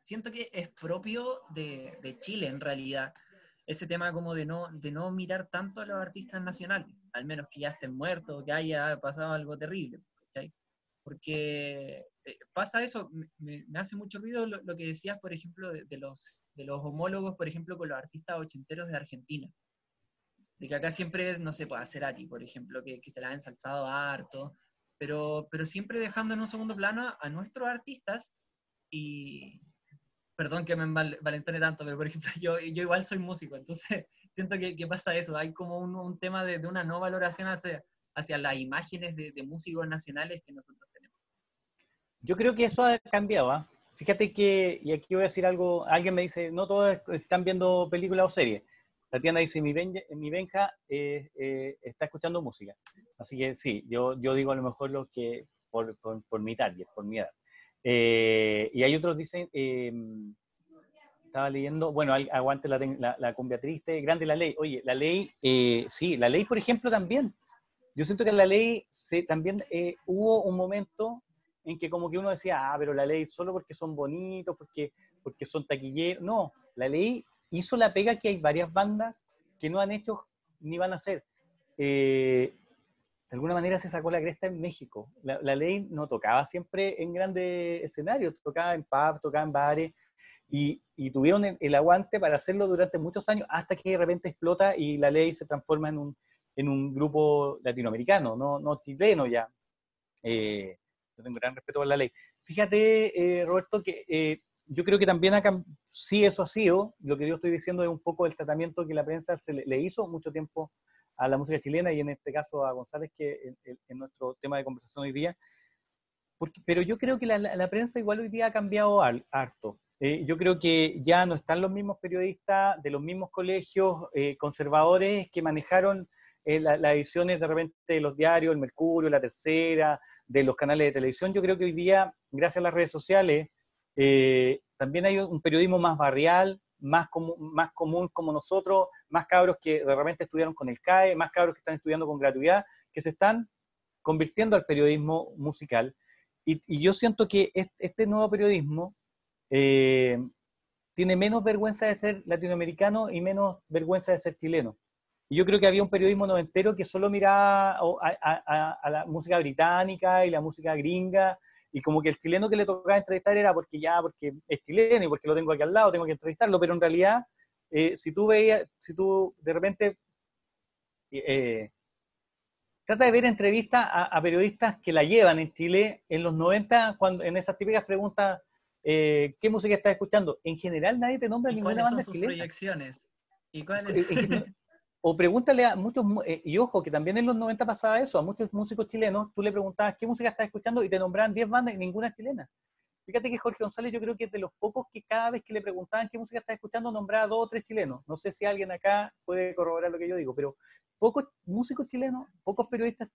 siento que es propio de Chile, en realidad. Ese tema como de no mirar tanto a los artistas nacionales, al menos que ya estén muertos o que haya pasado algo terrible, ¿cachai? Porque pasa eso, me hace mucho ruido lo que decías, por ejemplo, de los homólogos, por ejemplo, con los artistas ochenteros de Argentina. De que acá siempre, no se puede hacer aquí, por ejemplo, que se la han ensalzado harto, pero siempre dejando en un segundo plano a nuestros artistas. Y perdón que me envalentone tanto, pero por ejemplo yo igual soy músico, entonces siento que pasa eso, hay como un tema de una no valoración hacia las imágenes de músicos nacionales que nosotros tenemos. Yo creo que eso ha cambiado, ¿eh? Fíjate que, y aquí voy a decir algo, alguien me dice, no todos están viendo películas o series. Tatiana dice, mi Benja está escuchando música. Así que sí, yo digo a lo mejor lo que por mi target, por mi edad. Y hay otros dicen, estaba leyendo, bueno, aguante la cumbia triste, grande la ley. Oye, la ley, sí, la ley, por ejemplo, también. Yo siento que en la ley también hubo un momento en que como que uno decía, pero la ley solo porque son bonitos, porque son taquilleros. No, la ley hizo la pega que hay varias bandas que no han hecho ni van a hacer. De alguna manera se sacó la cresta en México. La ley no tocaba siempre en grandes escenarios, tocaba en pubs, tocaba en bares, y tuvieron el aguante para hacerlo durante muchos años, hasta que de repente explota y la ley se transforma en un grupo latinoamericano, no chileno ya. Yo tengo gran respeto por la ley. Fíjate, Roberto, que yo creo que también acá, sí, eso ha sido, lo que yo estoy diciendo es un poco el tratamiento que la prensa le hizo mucho tiempo a la música chilena, y en este caso a González, que es nuestro tema de conversación hoy día. Pero yo creo que la prensa igual hoy día ha cambiado harto. Yo creo que ya no están los mismos periodistas de los mismos colegios conservadores que manejaron las ediciones de repente de los diarios, el Mercurio, la Tercera, de los canales de televisión. Yo creo que hoy día, gracias a las redes sociales, también hay un periodismo más barrial, más común como nosotros, más cabros que de repente estudiaron con el CAE, más cabros que están estudiando con gratuidad, que se están convirtiendo al periodismo musical. Y yo siento que este nuevo periodismo tiene menos vergüenza de ser latinoamericano y menos vergüenza de ser chileno. Y yo creo que había un periodismo noventero que solo miraba a la música británica y la música gringa, y como que el chileno que le tocaba entrevistar era porque es chileno y porque lo tengo aquí al lado, tengo que entrevistarlo, pero en realidad, si tú de repente trata de ver entrevistas a periodistas que la llevan en Chile en los 90, en esas típicas preguntas, ¿qué música estás escuchando? En general nadie te nombra ninguna banda chilena. ¿Cuáles son sus proyecciones? ¿Y cuáles? O pregúntale a muchos, y ojo, que también en los 90 pasaba eso, a muchos músicos chilenos, tú le preguntabas qué música estás escuchando y te nombraban 10 bandas y ninguna es chilena. Fíjate que Jorge González yo creo que es de los pocos que cada vez que le preguntaban qué música estás escuchando nombraba 2 o 3 chilenos. No sé si alguien acá puede corroborar lo que yo digo, pero pocos músicos chilenos, pocos periodistas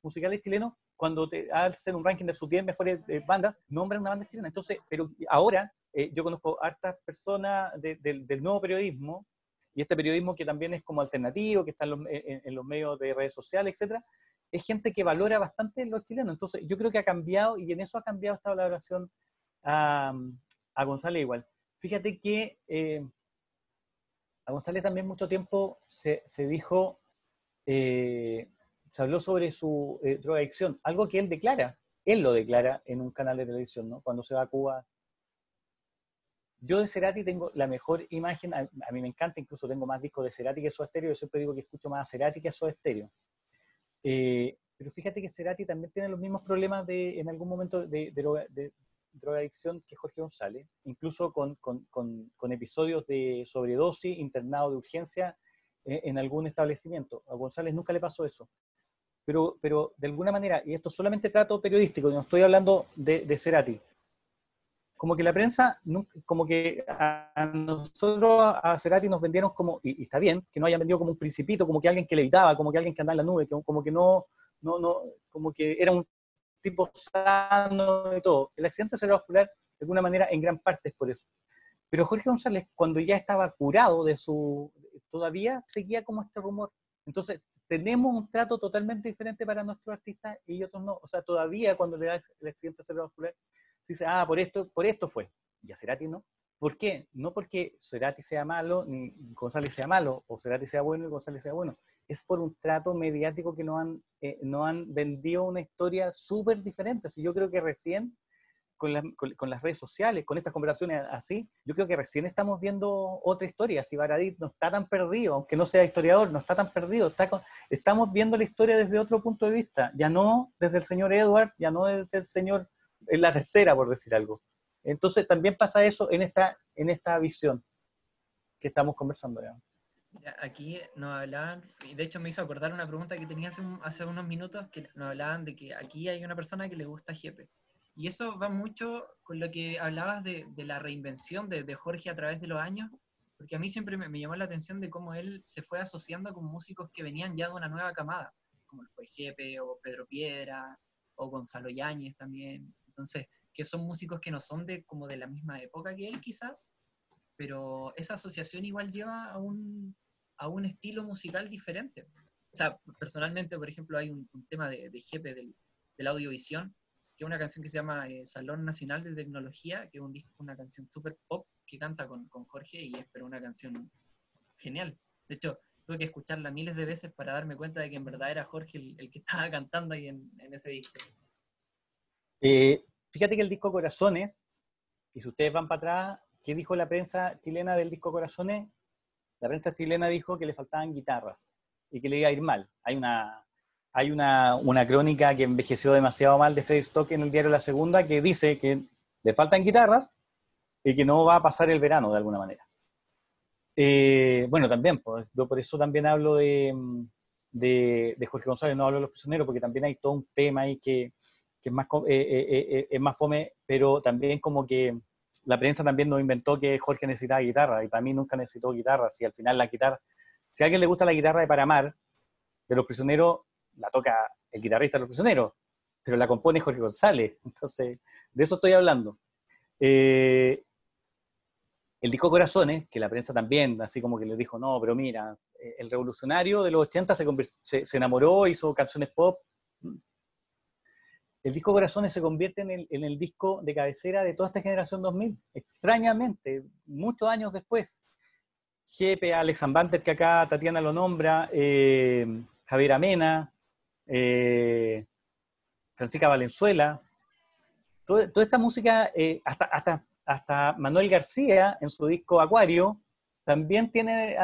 musicales chilenos, cuando te hacen un ranking de sus 10 mejores bandas, nombran una banda chilena. Entonces, pero ahora yo conozco hartas personas del nuevo periodismo, y este periodismo que también es como alternativo, que está en los medios de redes sociales, etcétera, es gente que valora bastante los chilenos. Entonces, yo creo que ha cambiado, y en eso ha cambiado esta valoración a González igual. Fíjate que a González también mucho tiempo se dijo, se habló sobre su drogadicción, algo que él lo declara en un canal de televisión, ¿no? Cuando se va a Cuba. Yo de Cerati tengo la mejor imagen, a mí me encanta, incluso tengo más discos de Cerati que Soda Stereo, yo siempre digo que escucho más a Cerati que a Soda Stereo. Pero fíjate que Cerati también tiene los mismos problemas en algún momento de drogadicción que Jorge González, incluso con episodios de sobredosis, internado de urgencia en algún establecimiento. A González nunca le pasó eso. Pero de alguna manera, y esto solamente trato periodístico, no estoy hablando de Cerati, como que la prensa, como que a nosotros, a Cerati nos vendieron como, y está bien, que no hayan vendido como un principito, como que alguien que levitaba, como que alguien que andaba en la nube, como que no, como que era un tipo sano y todo. El accidente cerebrovascular, de alguna manera, en gran parte es por eso. Pero Jorge González, cuando ya estaba curado todavía seguía como este rumor. Entonces, tenemos un trato totalmente diferente para nuestros artistas y otros no. O sea, todavía cuando le da el accidente cerebrovascular, se dice, por esto fue. Y a Cerati no. ¿Por qué? No porque Cerati sea malo, ni González sea malo, o Cerati sea bueno y González sea bueno. Es por un trato mediático que no han vendido una historia súper diferente. Así, yo creo que recién, con las redes sociales, con estas conversaciones así, yo creo que recién estamos viendo otra historia. Si Baradit no está tan perdido, aunque no sea historiador, no está tan perdido. Estamos viendo la historia desde otro punto de vista. Ya no desde el señor Edward, ya no desde el señor, en la tercera, por decir algo. Entonces también pasa eso en esta visión que estamos conversando. Digamos. Aquí nos hablaban, y de hecho me hizo acordar una pregunta que tenía hace unos minutos, que nos hablaban de que aquí hay una persona que le gusta Jepe. Y eso va mucho con lo que hablabas de la reinvención de Jorge a través de los años, porque a mí siempre me llamó la atención de cómo él se fue asociando con músicos que venían ya de una nueva camada, como fue Jepe, o Pedro Piedra, o Gonzalo Yáñez también. Entonces, que son músicos que no son como de la misma época que él quizás, pero esa asociación igual lleva a un estilo musical diferente. O sea, personalmente, por ejemplo, hay un tema de Jepe del Audiovisión, que es una canción que se llama Salón Nacional de Tecnología, que es una canción súper pop que canta con Jorge, y es pero una canción genial. De hecho, tuve que escucharla miles de veces para darme cuenta de que en verdad era Jorge el que estaba cantando ahí en ese disco. Fíjate que el disco Corazones, y si ustedes van para atrás, ¿qué dijo la prensa chilena del disco Corazones? La prensa chilena dijo que le faltaban guitarras y que le iba a ir mal. Hay una crónica que envejeció demasiado mal de Freddy Stock en el diario La Segunda que dice que le faltan guitarras y que no va a pasar el verano de alguna manera. Bueno, también, pues, yo por eso también hablo de Jorge González, no hablo de Los Prisioneros, porque también hay todo un tema ahí que es más fome, pero también como que la prensa también nos inventó que Jorge necesitaba guitarra, y para mí nunca necesitó guitarra. Si al final la guitarra, si a alguien le gusta la guitarra de Paramar, de Los Prisioneros, la toca el guitarrista de Los Prisioneros, pero la compone Jorge González. Entonces, de eso estoy hablando. El disco Corazones, que la prensa también, así como que les dijo, no, pero mira, el revolucionario de los 80 se enamoró, hizo canciones pop, el disco Corazones se convierte en el disco de cabecera de toda esta generación 2000. Extrañamente, muchos años después. Jepe, Alex Banter, que acá Tatiana lo nombra, Javier Amena, Francisca Valenzuela, toda esta música, hasta Manuel García en su disco Acuario, también tiene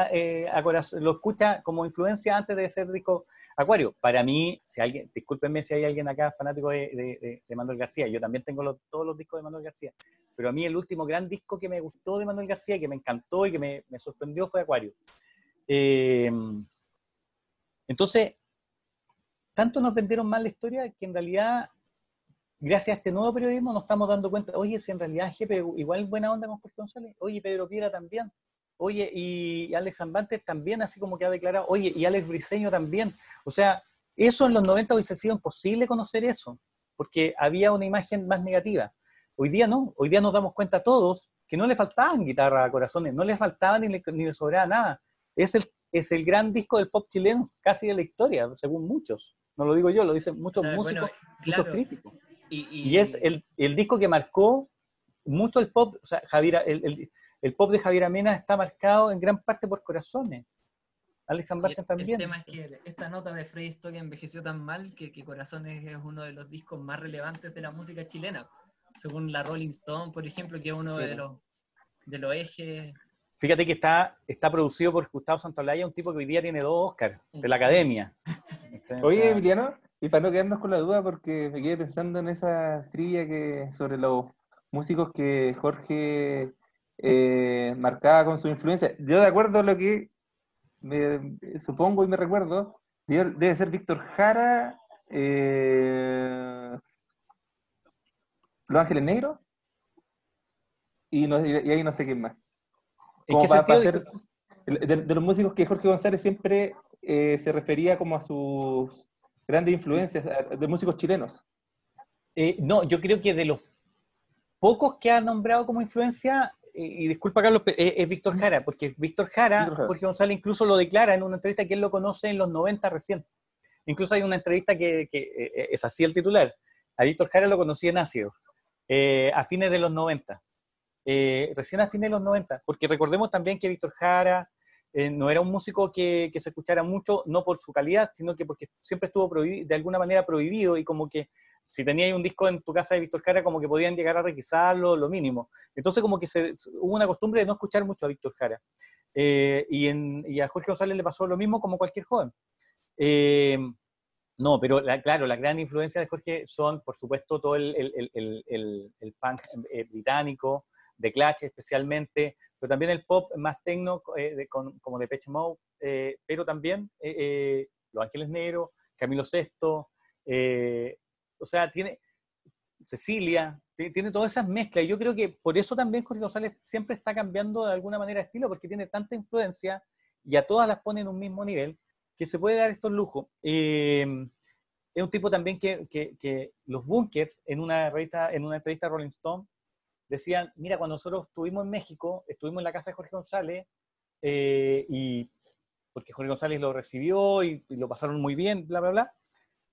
lo escucha como influencia antes de ser disco Acuario. Para mí, discúlpenme si hay alguien acá fanático de Manuel García, yo también tengo todos los discos de Manuel García, pero a mí el último gran disco que me gustó de Manuel García, que me encantó y que me sorprendió fue Acuario. Entonces, tanto nos vendieron mal la historia que en realidad, gracias a este nuevo periodismo, nos estamos dando cuenta, oye, si en realidad Jepe igual buena onda con Jorge González, oye, Pedro Piedra también, oye, y Alex Banter también, así como que ha declarado, oye, y Alex Briceño también. O sea, eso en los 90 hubiese sido imposible conocer eso, porque había una imagen más negativa. Hoy día no, hoy día nos damos cuenta todos que no le faltaban guitarras a Corazones, no le faltaba ni le sobraba nada. Es el gran disco del pop chileno, casi de la historia, según muchos. No lo digo yo, lo dicen muchos músicos, claro, muchos críticos. Y es el disco que marcó mucho el pop, o sea, el pop de Javier Amena está marcado en gran parte por Corazones. Alex Banter también. El tema es que esta nota de Freddy Stock envejeció tan mal que Corazones es uno de los discos más relevantes de la música chilena, según la Rolling Stone, por ejemplo, que es uno de los ejes. Fíjate que está producido por Gustavo Santaolalla, un tipo que hoy día tiene 2 Oscars de la Academia. Oye, Emiliano, y para no quedarnos con la duda, porque me quedé pensando en esa trivia sobre los músicos que Jorge marcaba con su influencia. Yo, de acuerdo a lo que supongo y me recuerdo, debe ser Víctor Jara, Los Ángeles Negros, y ahí no sé quién más. ¿En qué sentido? De los músicos que Jorge González siempre se refería como a sus grandes influencias, de músicos chilenos. No, yo creo que de los pocos que ha nombrado como influencia, y disculpa Carlos, es Víctor Jara, porque Víctor Jara, Jorge González incluso lo declara en una entrevista que él lo conoce en los 90 recién. Incluso hay una entrevista que es así el titular. A Víctor Jara lo conocí en Ácido, a fines de los 90. Recién a fines de los 90, porque recordemos también que Víctor Jara no era un músico que se escuchara mucho, no por su calidad, sino que porque siempre estuvo de alguna manera prohibido, y como que si tenías un disco en tu casa de Víctor Jara, como que podían llegar a requisarlo, lo mínimo. Entonces como que hubo una costumbre de no escuchar mucho a Víctor Jara. Y a Jorge González le pasó lo mismo como cualquier joven. No, pero claro, la gran influencia de Jorge son, por supuesto, todo el punk británico, de Clash especialmente, pero también el pop más techno, como Depeche Mode, pero también Los Ángeles Negros, Camilo Sesto, o sea, tiene Cecilia, tiene todas esas mezclas, y yo creo que por eso también Jorge González siempre está cambiando de alguna manera de estilo, porque tiene tanta influencia y a todas las pone en un mismo nivel, que se puede dar estos lujos. Es un tipo también que los Bunkers, en una entrevista a Rolling Stone, decían, mira, cuando nosotros estuvimos en México, estuvimos en la casa de Jorge González, y porque Jorge González lo recibió y lo pasaron muy bien, bla, bla, bla,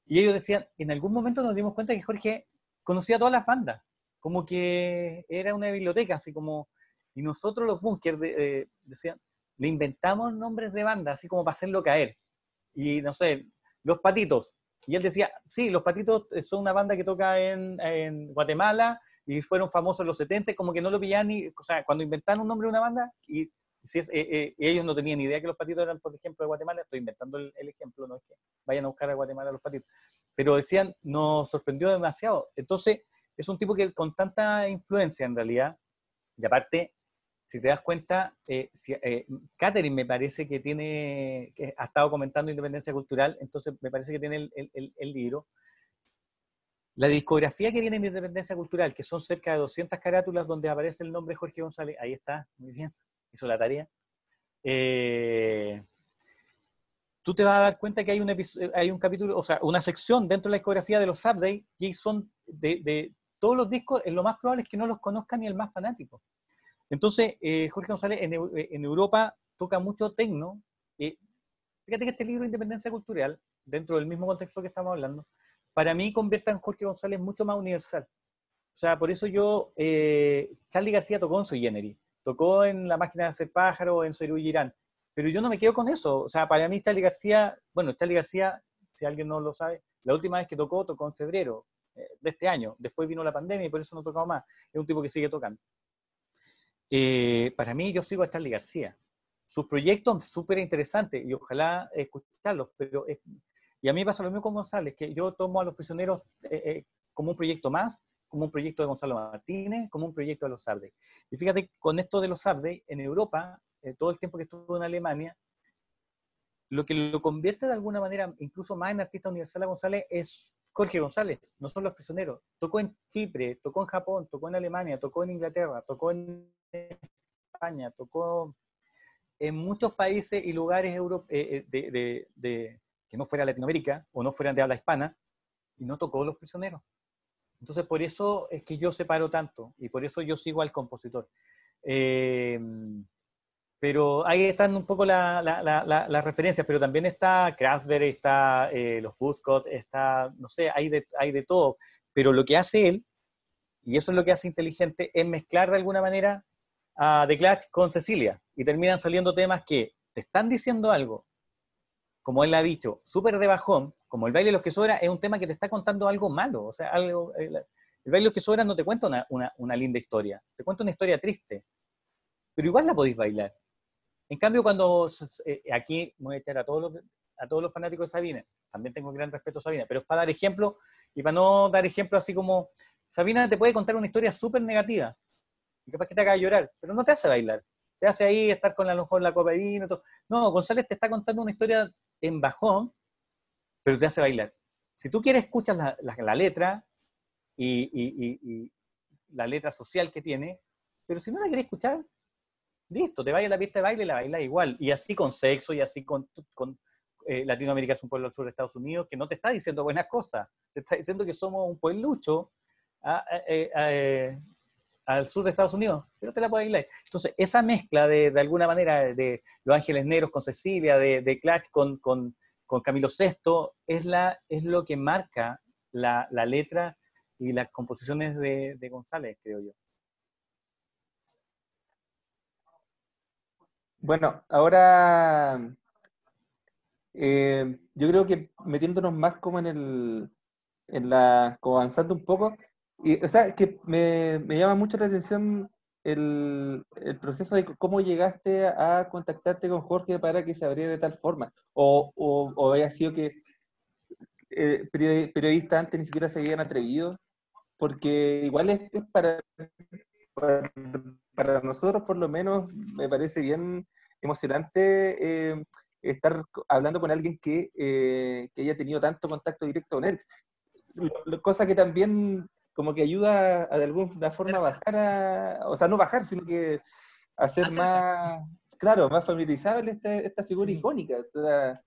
y ellos decían, en algún momento nos dimos cuenta que Jorge conocía todas las bandas, como que era una biblioteca, así como, y nosotros los Bunkers decían, le inventamos nombres de bandas, así como para hacerlo caer, y no sé, Los Patitos, y él decía, sí, Los Patitos son una banda que toca en Guatemala, y fueron famosos en los 70, como que no lo pillaban ni, o sea, cuando inventaron un nombre de una banda, y ellos no tenían ni idea que Los Patitos eran, por ejemplo, de Guatemala, estoy inventando el ejemplo, no es que vayan a buscar a Guatemala Los Patitos, pero decían, nos sorprendió demasiado. Entonces, es un tipo que con tanta influencia en realidad, y aparte, si te das cuenta, Catherine me parece que ha estado comentando Independencia Cultural, entonces me parece que tiene el libro. La discografía que viene en Independencia Cultural, que son cerca de 200 carátulas donde aparece el nombre Jorge González, ahí está, muy bien, hizo la tarea. Tú te vas a dar cuenta que hay un capítulo, o sea, una sección dentro de la discografía de los Updates, que son de todos los discos, lo más probable es que no los conozca ni el más fanático. Entonces, Jorge González en Europa toca mucho techno. Fíjate que este libro Independencia Cultural, dentro del mismo contexto que estamos hablando, para mí convierten a Jorge González mucho más universal. O sea, por eso yo, Charly García tocó en Sui Generis, tocó en La Máquina de Hacer Pájaros, en Cerú Girán, pero yo no me quedo con eso. O sea, para mí Charly García, si alguien no lo sabe, la última vez que tocó en febrero de este año, después vino la pandemia y por eso no tocado más. Es un tipo que sigue tocando. Para mí, yo sigo a Charly García. Sus proyectos súper interesantes y ojalá escucharlos, pero y a mí me pasa lo mismo con González, que yo tomo a Los Prisioneros como un proyecto más, como un proyecto de Gonzalo Martínez, como un proyecto de Los Sardes. Y fíjate, con esto de Los Sardes, en Europa, todo el tiempo que estuve en Alemania, lo que lo convierte de alguna manera incluso más en artista universal a González es Jorge González, no son Los Prisioneros. Tocó en Chipre, tocó en Japón, tocó en Alemania, tocó en Inglaterra, tocó en España, tocó en muchos países y lugares que no fuera Latinoamérica o no fueran de habla hispana, y no tocó Los Prisioneros. Entonces, por eso es que yo separo tanto, y por eso yo sigo al compositor. Pero ahí están un poco las referencias, pero también está Kraftwerk, está los Woodstock, está, no sé, hay de todo. Pero lo que hace él, y eso es lo que hace inteligente, es mezclar de alguna manera a The Clash con Cecilia, y terminan saliendo temas que te están diciendo algo, como él ha dicho, súper de bajón, como El baile de los que sobra, es un tema que te está contando algo malo, o sea, algo, el baile de los que sobra no te cuenta una linda historia, te cuenta una historia triste, pero igual la podéis bailar. En cambio, cuando aquí voy a echar a todos los fanáticos de Sabina, también tengo gran respeto a Sabina, pero es para dar ejemplo, y para no dar ejemplo así como, Sabina te puede contar una historia súper negativa, y capaz que te haga llorar, pero no te hace bailar, te hace ahí estar con a lo mejor la copa de vino, todo. No, González te está contando una historia en bajón, pero te hace bailar. Si tú quieres, escuchas la letra y la letra social que tiene, pero si no la quieres escuchar, listo, te vayas a la pista de baile y la bailas igual. Y así con Sexo, y así con Latinoamérica es un pueblo al sur de Estados Unidos, que no te está diciendo buenas cosas, te está diciendo que somos un pueblucho al sur de Estados Unidos, pero te la puedes bailar. Entonces, esa mezcla de alguna manera de Los Ángeles Negros con Cecilia, de Clash con Camilo Sesto, es lo que marca la letra y las composiciones de González, creo yo. Bueno, ahora yo creo que metiéndonos más como como avanzando un poco, o sea, que me llama mucho la atención el proceso de cómo llegaste a contactarte con Jorge para que se abriera de tal forma, o haya sido que periodistas antes ni siquiera se habían atrevido, porque igual es para nosotros por lo menos me parece bien emocionante estar hablando con alguien que haya tenido tanto contacto directo con él. Cosa que también como que ayuda de alguna forma a bajar, o sea, no bajar, sino que hacer más, claro, más familiarizable esta figura icónica. O sea,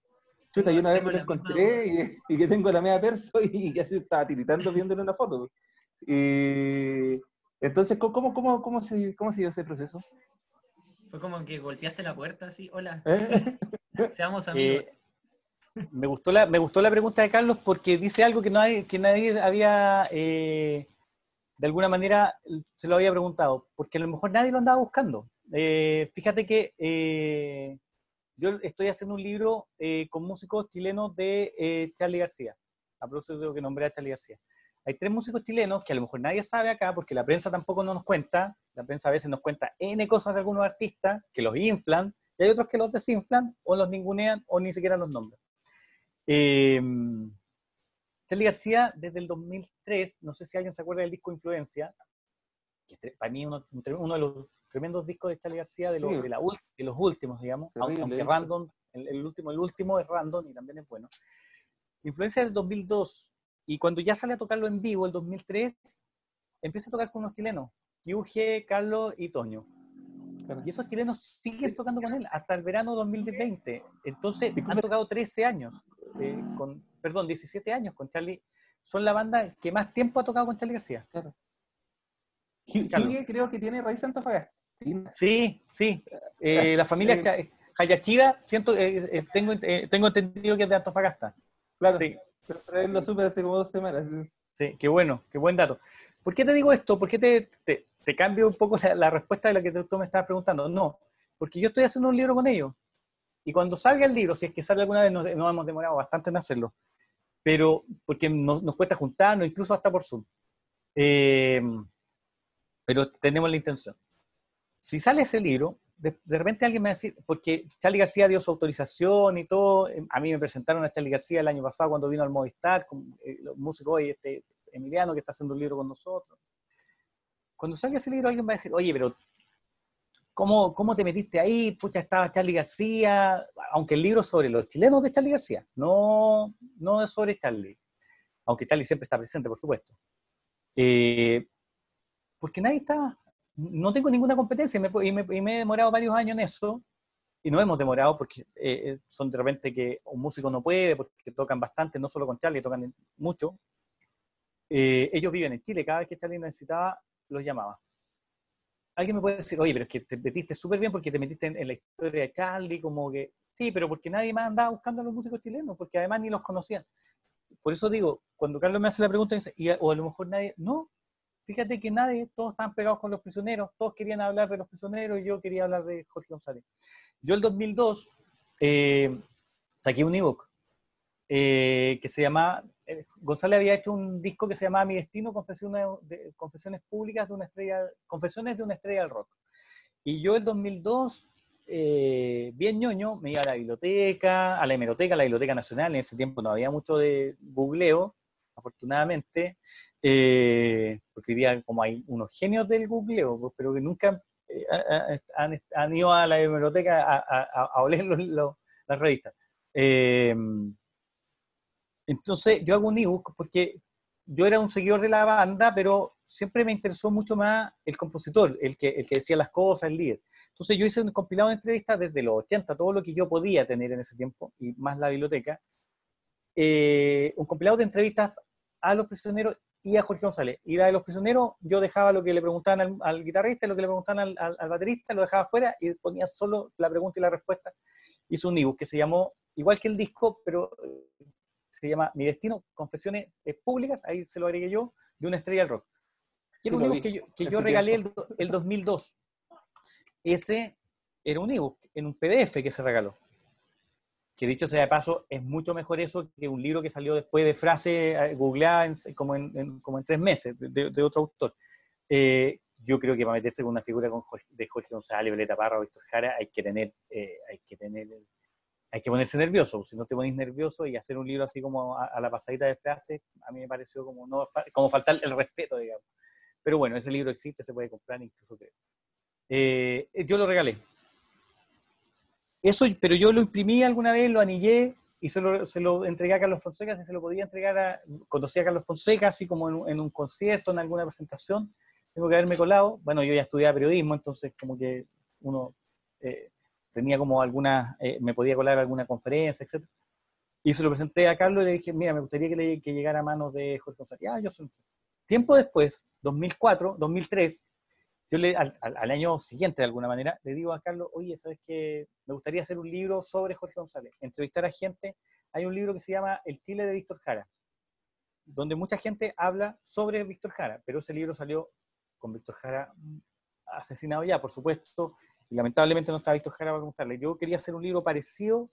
chuta, yo una vez me lo encontré y que tengo la media perso y casi estaba tiritando viéndole una foto. Y entonces, ¿cómo se dio ese proceso? Fue como que golpeaste la puerta así, hola, ¿Eh? seamos amigos. Me gustó la pregunta de Carlos porque dice algo que nadie había, de alguna manera, se lo había preguntado, porque a lo mejor nadie lo andaba buscando. Fíjate que yo estoy haciendo un libro con músicos chilenos de Charly García, a propósito de lo que nombré a Charly García. Hay 3 músicos chilenos que a lo mejor nadie sabe acá, porque la prensa tampoco nos cuenta, la prensa a veces nos cuenta N cosas de algunos artistas, que los inflan, y hay otros que los desinflan, o los ningunean, o ni siquiera los nombran. Charly García, desde el 2003, no sé si alguien se acuerda del disco Influencia, que para mí uno de los tremendos discos de Charly García, de los últimos, digamos, aunque Random, el último es Random y también es bueno. Influencia del 2002, y cuando ya sale a tocarlo en vivo, el 2003, empieza a tocar con unos chilenos, Kyuge, Carlos y Toño. Y esos chilenos siguen tocando con él hasta el verano 2020. Entonces, han tocado 13 años, 17 años con Charly. Son la banda que más tiempo ha tocado con Charly García. Claro. Hyuga creo que tiene raíz antofagastina. Sí. La familia Hayashida, tengo entendido que es de Antofagasta. Claro. Sí. Pero él lo supe hace como 2 semanas. Sí, qué bueno, qué buen dato. ¿Por qué te digo esto? ¿Por qué te cambio un poco la respuesta de lo que tú me estabas preguntando? No, porque yo estoy haciendo un libro con ellos. Y cuando salga el libro, si es que sale alguna vez, nos hemos demorado bastante en hacerlo, pero porque nos cuesta juntarnos, incluso hasta por Zoom. Pero tenemos la intención. Si sale ese libro, de repente alguien me va a decir, porque Charly García dio su autorización y todo, a mí me presentaron a Charly García el año pasado cuando vino al Movistar, con los músicos hoy, Emiliano, que está haciendo un libro con nosotros. Cuando salga ese libro, alguien va a decir, oye, pero ¿cómo te metiste ahí? Pucha, estaba Charly García, aunque el libro es sobre los chilenos de Charly García, no es sobre Charly, aunque Charly siempre está presente, por supuesto. Porque nadie está, no tengo ninguna competencia y me he demorado varios años en eso, y no hemos demorado porque son de repente que un músico no puede, porque tocan bastante, no solo con Charly, tocan mucho. Ellos viven en Chile, cada vez que Charly necesitaba, los llamaba. Alguien me puede decir, oye, pero es que te metiste súper bien porque te metiste en la historia de Charly, como que, sí, pero porque nadie más andaba buscando a los músicos chilenos, porque además ni los conocían. Por eso digo, cuando Carlos me hace la pregunta, dice, o a lo mejor nadie, no, fíjate que nadie, todos estaban pegados con Los Prisioneros, todos querían hablar de Los Prisioneros y yo quería hablar de Jorge González. Yo el 2002 saqué un ebook que se llamaba, González había hecho un disco que se llamaba Mi Destino, Confesiones Públicas de una Estrella, Confesiones de una Estrella del Rock. Y yo el 2002, bien ñoño, me iba a la biblioteca, a la hemeroteca, a la Biblioteca Nacional. En ese tiempo no había mucho de googleo, afortunadamente, porque hoy día como hay unos genios del googleo, pues, pero que nunca han ido a la hemeroteca a oler las revistas. Entonces yo hago un ebook porque yo era un seguidor de la banda, pero siempre me interesó mucho más el compositor, el que decía las cosas, el líder. Entonces yo hice un compilado de entrevistas desde los 80, todo lo que yo podía tener en ese tiempo, y más la biblioteca, un compilado de entrevistas a Los Prisioneros y a Jorge González. Y la de Los Prisioneros, yo dejaba lo que le preguntaban al guitarrista, lo que le preguntaban al baterista, lo dejaba afuera y ponía solo la pregunta y la respuesta. Hice un ebook que se llamó, igual que el disco, pero se llama Mi Destino, Confesiones Públicas, ahí se lo agregué yo, de una Estrella del Rock. Que era un ebook que yo regalé el 2002. Ese era un ebook en un PDF que se regaló. Que dicho sea de paso, es mucho mejor eso que un libro que salió después de frase googleada como en 3 meses, de otro autor. Yo creo que para meterse con una figura de Jorge González, Violeta Parra o Víctor Jara, hay que ponerse nervioso. Si no te pones nervioso y hacer un libro así como a la pasadita de frases, a mí me pareció como faltar el respeto, digamos. Pero bueno, ese libro existe, se puede comprar incluso, creo. Yo lo regalé. Eso, pero yo lo imprimí alguna vez, lo anillé y se lo entregué a Carlos Fonseca, si se lo podía entregar conocí a Carlos Fonseca, así como en un concierto, en alguna presentación, tengo que haberme colado. Bueno, yo ya estudiaba periodismo, entonces como que uno tenía como me podía colar a alguna conferencia, etc. Y se lo presenté a Carlos y le dije, mira, me gustaría que llegara a manos de Jorge González. Yo soy. Tiempo después, 2004, 2003, yo al año siguiente, de alguna manera, le digo a Carlos, oye, ¿sabes qué? Me gustaría hacer un libro sobre Jorge González, entrevistar a gente. Hay un libro que se llama El Chile de Víctor Jara, donde mucha gente habla sobre Víctor Jara, pero ese libro salió con Víctor Jara asesinado ya, por supuesto, y lamentablemente no está Víctor Jara para contarle. Yo quería hacer un libro parecido,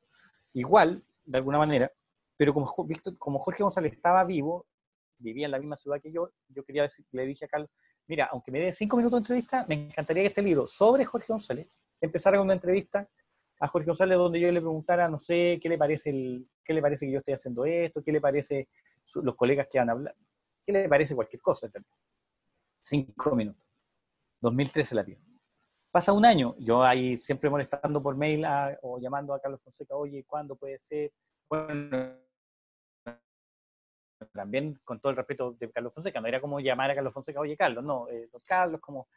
igual, de alguna manera, pero como Jorge González estaba vivo, vivía en la misma ciudad que yo le dije a Carlos, mira, aunque me dé 5 minutos de entrevista, me encantaría que este libro sobre Jorge González empezara con una entrevista a Jorge González donde yo le preguntara, no sé, qué le parece que yo estoy haciendo esto, qué le parece los colegas que van a hablar, qué le parece cualquier cosa. 5 minutos. 2013 la pido. Pasa un año, yo ahí siempre molestando por mail o llamando a Carlos Fonseca, oye, ¿cuándo puede ser? Bueno, también con todo el respeto de Carlos Fonseca, no era como llamar a Carlos Fonseca, oye Carlos, no, don Carlos, como...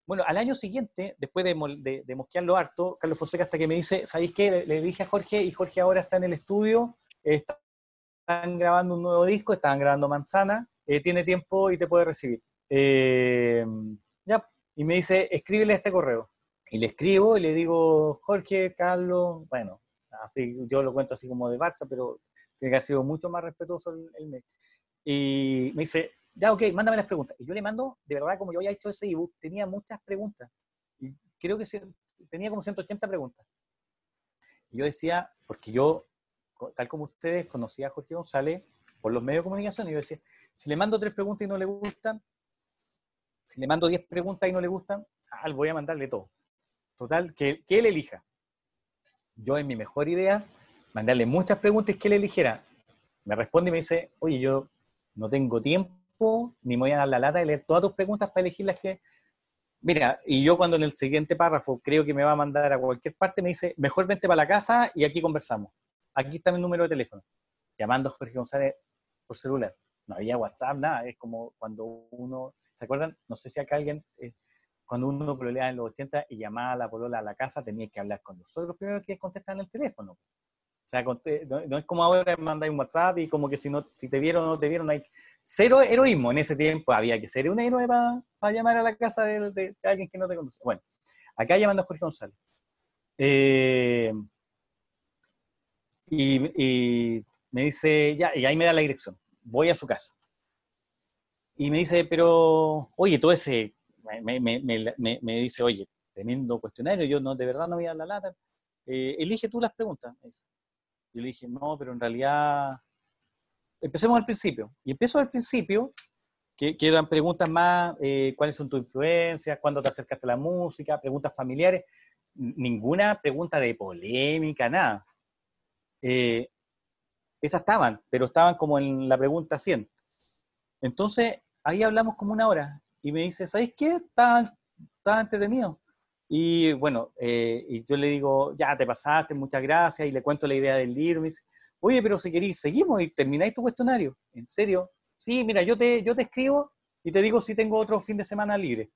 bueno, al año siguiente, después de mosquearlo harto, Carlos Fonseca hasta que me dice, ¿sabéis qué? Le dije a Jorge, y Jorge ahora está en el estudio, están grabando un nuevo disco, estaban grabando Manzana, tiene tiempo y te puede recibir. Ya, y me dice, escríbele este correo. Y le escribo y le digo, Jorge, Carlos, bueno, así yo lo cuento así como de Barça, pero tiene que haber sido mucho más respetuoso el mail. Y me dice, ya, ok, mándame las preguntas. Y yo le mando, de verdad, como yo había hecho ese ebook, tenía muchas preguntas. Y creo que tenía como 180 preguntas. Y yo decía, porque yo, tal como ustedes, conocía a Jorge González por los medios de comunicación, y yo decía, si le mando 3 preguntas y no le gustan, si le mando 10 preguntas y no le gustan, voy a mandarle todo. Total, que él elija. Yo, en mi mejor idea, mandarle muchas preguntas y que él eligiera. Me responde y me dice, oye, yo no tengo tiempo, ni me voy a dar la lata de leer todas tus preguntas para elegir las que... Mira, y yo cuando en el siguiente párrafo creo que me va a mandar a cualquier parte, me dice, mejor vente para la casa y aquí conversamos. Aquí está mi número de teléfono. Llamando a Jorge González por celular. No había WhatsApp, nada. Es como cuando uno... ¿Se acuerdan? No sé si acá alguien... cuando uno pololeaba en los 80 y llamaba a la polola a la casa, tenía que hablar con nosotros primero que contestaban el teléfono. O sea, no es como ahora mandáis un WhatsApp y como que si te vieron o no te vieron, hay cero heroísmo. En ese tiempo había que ser un héroe para llamar a la casa de alguien que no te conoce. Bueno, acá llamando a Jorge González. Y me dice, ya, y ahí me da la dirección. Voy a su casa. Y me dice, pero, oye, todo ese... Me dice, oye, tremendo cuestionario, yo no, de verdad no voy a dar la lata. Elige tú las preguntas, me dice. Yo le dije, no, pero en realidad, empecemos al principio. Y empiezo al principio, que eran preguntas más, ¿cuáles son tus influencias? ¿Cuándo te acercaste a la música? Preguntas familiares. Ninguna pregunta de polémica, nada. Esas estaban, pero estaban como en la pregunta 100. Entonces, ahí hablamos como 1 hora. Y me dice, ¿sabes qué? Estaba entretenido. Y bueno, y yo le digo, ya te pasaste, muchas gracias, y le cuento la idea del libro. Me dice, oye, pero si queréis, seguimos y termináis tu cuestionario. ¿En serio? Sí, mira, yo te escribo y te digo si tengo otro fin de semana libre.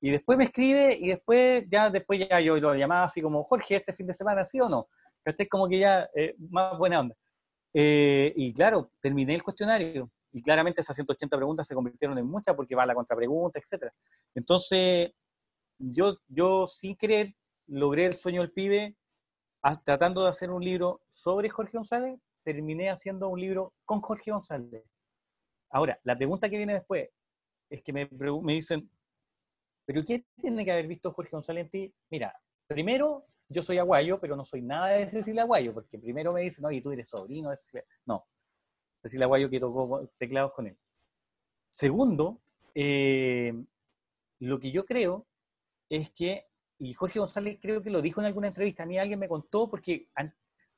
Y después me escribe y después ya yo lo llamaba así como, Jorge, ¿este fin de semana sí o no? ¿Cachai? Como que ya, más buena onda. Y claro, terminé el cuestionario. Y claramente esas 180 preguntas se convirtieron en muchas porque va la contrapregunta, etc. Entonces, yo sin querer logré el sueño del pibe tratando de hacer un libro sobre Jorge González, terminé haciendo un libro con Jorge González. Ahora, la pregunta que viene después es que me dicen, ¿pero qué tiene que haber visto Jorge González en ti? Mira, primero, yo soy aguayo, pero no soy nada de Cecilia Aguayo, porque primero me dicen, oye, tú eres sobrino de Cecilia. No, Cecilia Aguayo que tocó teclados con él. Segundo, lo que yo creo es que, y Jorge González creo que lo dijo en alguna entrevista, a mí alguien me contó, porque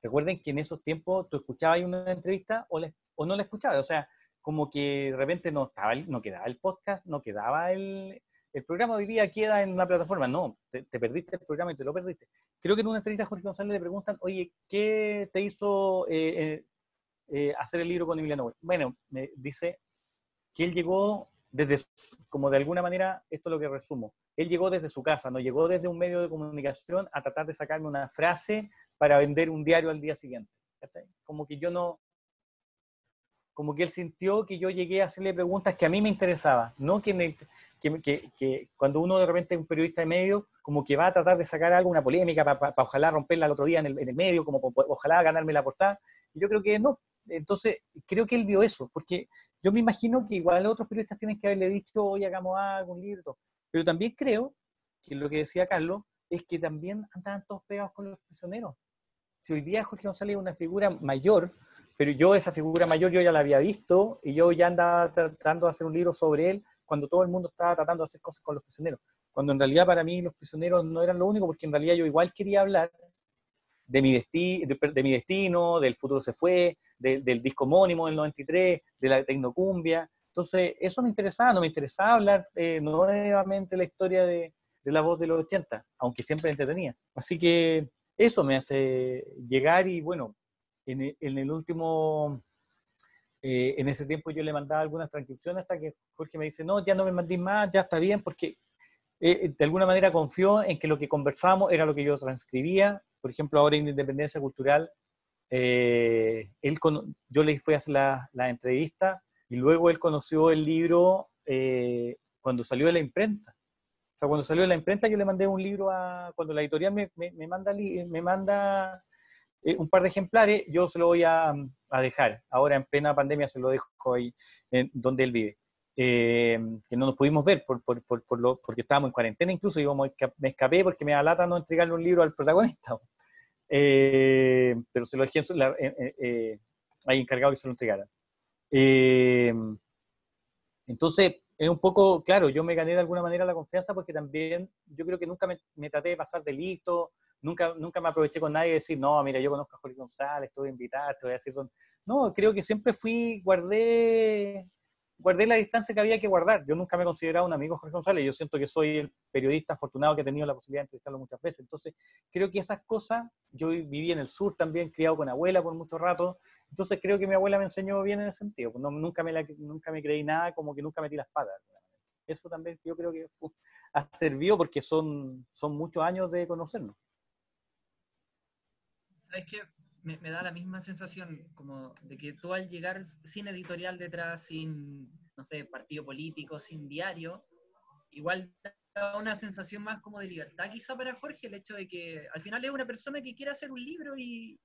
recuerden que en esos tiempos tú escuchabas una entrevista o no la escuchabas, o sea, como que de repente no quedaba el podcast, no quedaba el programa, hoy día queda en una plataforma, no, te perdiste el programa y te lo perdiste. Creo que en una entrevista a Jorge González le preguntan, oye, ¿qué te hizo hacer el libro con Emiliano Way? Bueno, me dice que él llegó desde, como de alguna manera, esto es lo que resumo, él llegó desde su casa, no llegó desde un medio de comunicación a tratar de sacarme una frase para vender un diario al día siguiente. ¿Cachai? Como que yo no, como que él sintió que yo llegué a hacerle preguntas que a mí me interesaban, no que cuando uno de repente es un periodista de medio, como que va a tratar de sacar algo, una polémica, para ojalá romperla el otro día en el medio, como ojalá ganarme la portada, y yo creo que no. Entonces, creo que él vio eso, porque yo me imagino que igual otros periodistas tienen que haberle dicho, oye, hagamos algo, un libro, pero también creo que lo que decía Carlos es que también andaban todos pegados con los prisioneros. Si hoy día Jorge González es una figura mayor, pero yo esa figura mayor yo ya la había visto y yo ya andaba tratando de hacer un libro sobre él cuando todo el mundo estaba tratando de hacer cosas con los prisioneros. Cuando en realidad para mí los prisioneros no eran lo único, porque en realidad yo igual quería hablar de mi destino, del futuro se fue, del disco homónimo del 93, de la tecnocumbia. Entonces, eso me interesaba, no me interesaba hablar nuevamente la historia de la voz de los 80, aunque siempre entretenía. Así que eso me hace llegar y bueno, en el último, en ese tiempo yo le mandaba algunas transcripciones hasta que Jorge me dice, no, ya no me mandé más, ya está bien, porque de alguna manera confió en que lo que conversábamos era lo que yo transcribía. Por ejemplo, ahora en Independencia Cultural, yo le fui a hacer la entrevista y luego él conoció el libro cuando salió de la imprenta. O sea, cuando salió de la imprenta yo le mandé un libro cuando la editorial me manda un par de ejemplares, yo se lo voy a a dejar. Ahora en plena pandemia se lo dejo ahí, donde él vive. Que no nos pudimos ver porque estábamos en cuarentena, incluso me escapé porque me da lata no entregarle un libro al protagonista. Pero se lo dejé ahí encargado que se lo entregaran. Entonces, es un poco, claro, yo me gané de alguna manera la confianza porque también yo creo que nunca me traté de pasar de listo, nunca me aproveché con nadie de decir, no, mira, yo conozco a Jorge González, te voy a invitar, te voy a decir... No, creo que siempre guardé la distancia que había que guardar. Yo nunca me he considerado un amigo de Jorge González, yo siento que soy el periodista afortunado que he tenido la posibilidad de entrevistarlo muchas veces. Entonces, creo que esas cosas, yo viví en el sur también, criado con abuela por mucho rato, entonces creo que mi abuela me enseñó bien en ese sentido. No, nunca me creí nada, como que nunca metí las patas. Eso también yo creo que ha servido porque son muchos años de conocernos. ¿Sabes qué? Me da la misma sensación como de que tú al llegar sin editorial detrás, sin, no sé, partido político, sin diario, igual da una sensación más como de libertad quizá para Jorge, el hecho de que al final es una persona que quiere hacer un libro y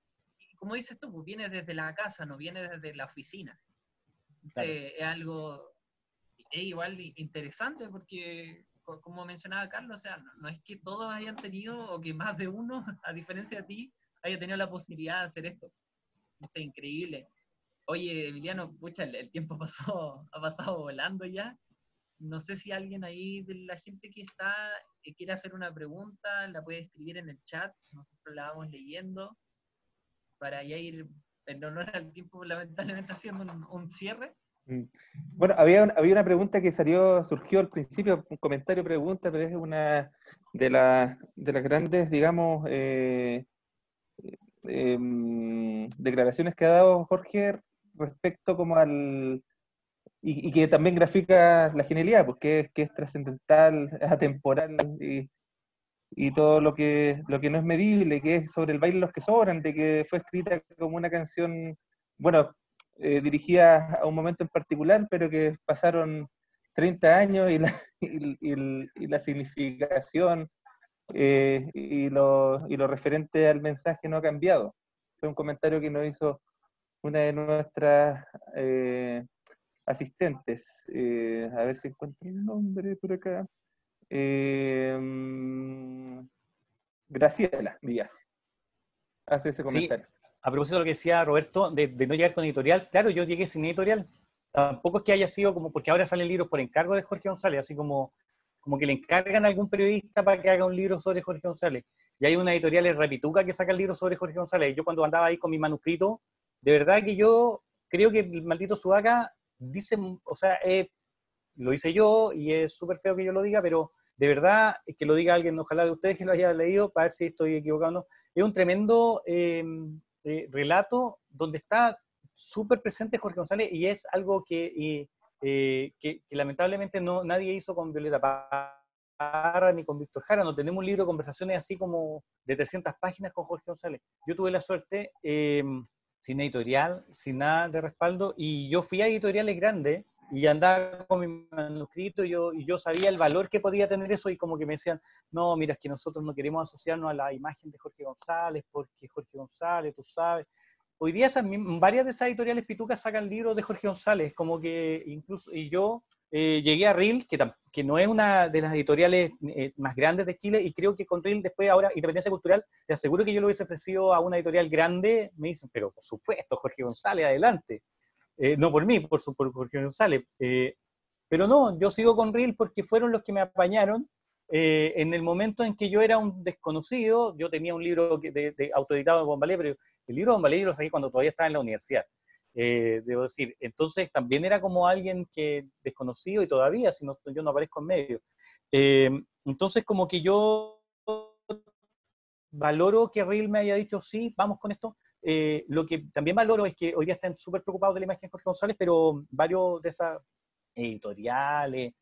como dices tú, pues viene desde la casa, no viene desde la oficina. Entonces, claro, es algo, es igual interesante porque, como mencionaba Carlos, o sea, no es que todos hayan tenido, o que más de uno, a diferencia de ti, haya tenido la posibilidad de hacer esto. Es increíble. Oye, Emiliano, pucha, el tiempo ha pasado volando ya. No sé si alguien ahí de la gente que está quiere hacer una pregunta, la puede escribir en el chat, nosotros la vamos leyendo, para ya ir, en honor al tiempo, lamentablemente haciendo un cierre. Bueno, había una pregunta que surgió al principio, un comentario pregunta, pero es una de las grandes, digamos, declaraciones que ha dado Jorge respecto como y que también grafica la genialidad, porque es trascendental, es atemporal y todo lo que no es medible, que es sobre el baile de los que sobran, de que fue escrita como una canción, bueno, dirigida a un momento en particular, pero que pasaron 30 años y la significación y lo referente al mensaje no ha cambiado. Fue un comentario que nos hizo una de nuestras asistentes. A ver si encuentro el nombre por acá. Graciela Díaz hace ese comentario. Sí, a propósito de lo que decía Roberto, de no llegar con editorial, claro, yo llegué sin editorial. Tampoco es que haya sido como, porque ahora salen libros por encargo de Jorge González, así como que le encargan a algún periodista para que haga un libro sobre Jorge González. Y hay una editorial en Repituca que saca el libro sobre Jorge González. Yo cuando andaba ahí con mi manuscrito, de verdad que yo creo que el maldito Sudaca dice, o sea, lo hice yo y es súper feo que yo lo diga, pero de verdad que lo diga alguien, ojalá de ustedes que lo haya leído, para ver si estoy equivocado o no. Es un tremendo relato donde está súper presente Jorge González y es algo que lamentablemente nadie hizo con Violeta Parra ni con Víctor Jara. No tenemos un libro de conversaciones así como de 300 páginas con Jorge González. Yo tuve la suerte, sin editorial, sin nada de respaldo, y yo fui a editoriales grandes y andaba con mi manuscrito y yo sabía el valor que podía tener eso y como que me decían, no, mira, es que nosotros no queremos asociarnos a la imagen de Jorge González porque Jorge González, tú sabes. Hoy día varias de esas editoriales pitucas sacan libros de Jorge González, como que incluso, y yo llegué a RIL, que no es una de las editoriales más grandes de Chile, y creo que con RIL después, ahora, Independencia Cultural, te aseguro que yo lo hubiese ofrecido a una editorial grande, me dicen, pero por supuesto, Jorge González, adelante. No por mí, por Jorge González. Pero no, yo sigo con RIL porque fueron los que me apañaron en el momento en que yo era un desconocido. Yo tenía un libro autoeditado de Bombalé, pero el libro de Bombalé yo lo saqué cuando todavía estaba en la universidad, debo decir. Entonces también era como alguien que desconocido y todavía, si no, yo no aparezco en medio. Entonces como que yo valoro que RIL me haya dicho, sí, vamos con esto. Lo que también valoro es que hoy día están súper preocupados de la imagen de Jorge González, pero varios de esas editoriales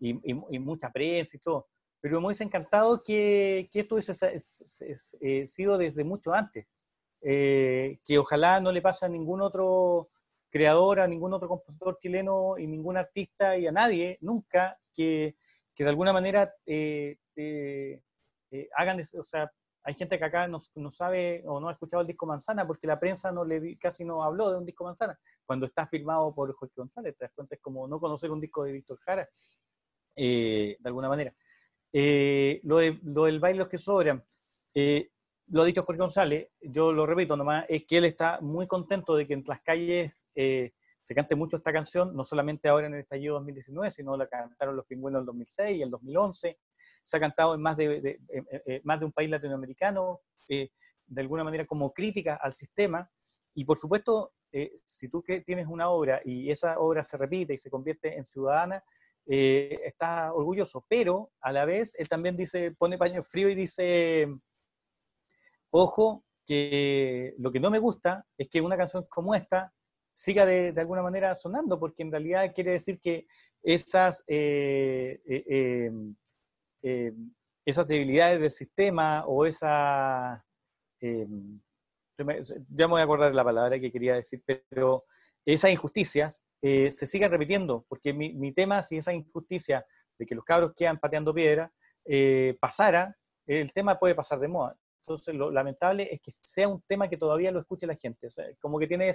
y mucha prensa y todo. Pero me hubiese encantado que esto hubiese sido desde mucho antes. Que ojalá no le pase a ningún otro creador, a ningún otro compositor chileno y ningún artista y a nadie, nunca, que de alguna manera hagan, o sea, hay gente que acá no sabe o no ha escuchado el disco Manzana porque la prensa casi no habló de un disco Manzana, cuando está firmado por Jorge González. Te das cuenta, es como no conocer un disco de Víctor Jara, de alguna manera. Lo del Bailos que Sobran, lo ha dicho Jorge González, yo lo repito nomás, es que él está muy contento de que en las calles se cante mucho esta canción, no solamente ahora en el estallido 2019, sino la cantaron los Pingüinos en el 2006 y el 2011, se ha cantado en más de un país latinoamericano, de alguna manera como crítica al sistema, y por supuesto, si tú tienes una obra y esa obra se repite y se convierte en ciudadana, está orgulloso, pero a la vez él también pone paño frío y dice, ojo, que lo que no me gusta es que una canción como esta siga de alguna manera sonando, porque en realidad quiere decir que esas debilidades del sistema o ya me voy a acordar de la palabra que quería decir, pero esas injusticias se siguen repitiendo, porque mi tema, si esa injusticia de que los cabros quedan pateando piedra pasara, el tema puede pasar de moda. Entonces, lo lamentable es que sea un tema que todavía lo escuche la gente. O sea, como que tiene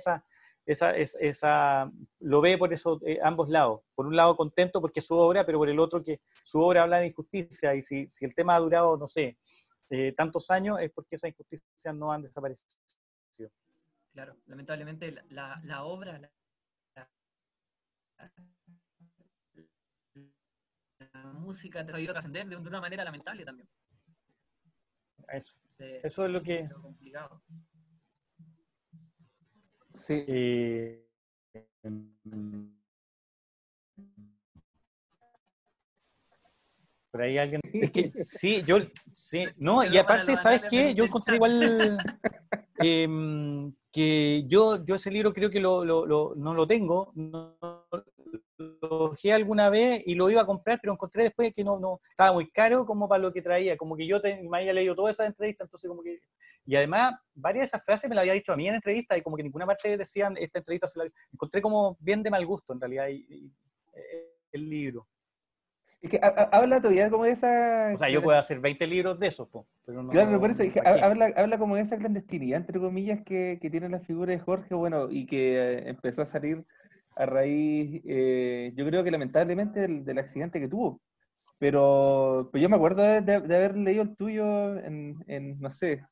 lo ve por eso ambos lados. Por un lado contento porque es su obra, pero por el otro que su obra habla de injusticia, y si el tema ha durado, no sé, tantos años, es porque esas injusticias no han desaparecido. Claro, lamentablemente la obra, la música te ha ido a trascender de una manera lamentable también. Eso es lo que... Lo complicado. Sí. Por ahí alguien... Es que sí, no, y aparte, ¿sabes qué? Yo encontré igual que yo ese libro creo que no lo tengo, no lo dejé alguna vez y lo iba a comprar, pero encontré después que no estaba muy caro como para lo que traía, como que yo me había leído todas esas entrevistas, entonces como que... Y además, varias de esas frases me las había dicho a mí en entrevistas y como que ninguna parte decían, esta entrevista se la... Encontré como bien de mal gusto en realidad el libro. Es que habla todavía como de esa... O sea, yo puedo hacer 20 libros de esos, pero no... Claro, me parece, es que habla como de esa clandestinidad, entre comillas, que tiene la figura de Jorge, bueno, y que empezó a salir a raíz, yo creo que lamentablemente, del accidente que tuvo. Pero pues yo me acuerdo de haber leído el tuyo no sé,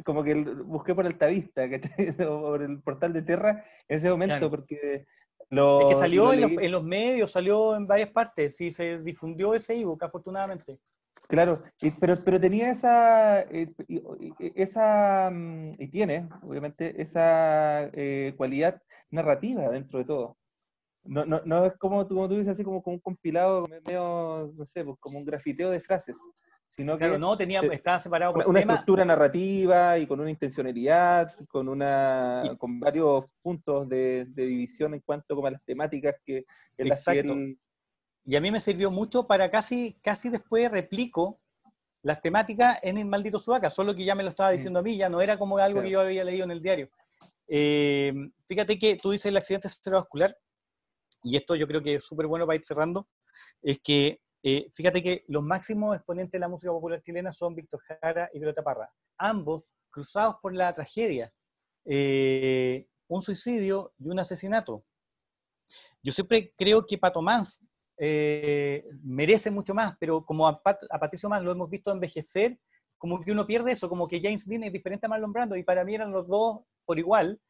como que busqué por Altavista, ¿cachai? O por el portal de Terra en ese momento, claro. porque es que salió en los medios, salió en varias partes, sí, se difundió ese ebook, afortunadamente. Claro, pero tenía y tiene, obviamente, esa cualidad narrativa dentro de todo. No es como tú dices, así como un compilado medio, no sé, pues como un grafiteo de frases, sino Claro, que no, estaba separado por una tema. estructura narrativa y con una intencionalidad, con varios puntos de división en cuanto como a las temáticas en las que Exacto. Y a mí me sirvió mucho para casi después replico las temáticas en El Maldito Sudaca, solo que ya me lo estaba diciendo a mí, ya no era como algo que yo había leído en el diario. Fíjate que tú dices el accidente cerebrovascular, y esto yo creo que es súper bueno para ir cerrando, es que fíjate que los máximos exponentes de la música popular chilena son Víctor Jara y Violeta Parra, ambos cruzados por la tragedia, un suicidio y un asesinato. Yo siempre creo que Pato Mans merece mucho más, pero como a Patricio Mans lo hemos visto envejecer, como que uno pierde eso, como que James Dean es diferente a Marlon Brando, y para mí eran los dos por igual,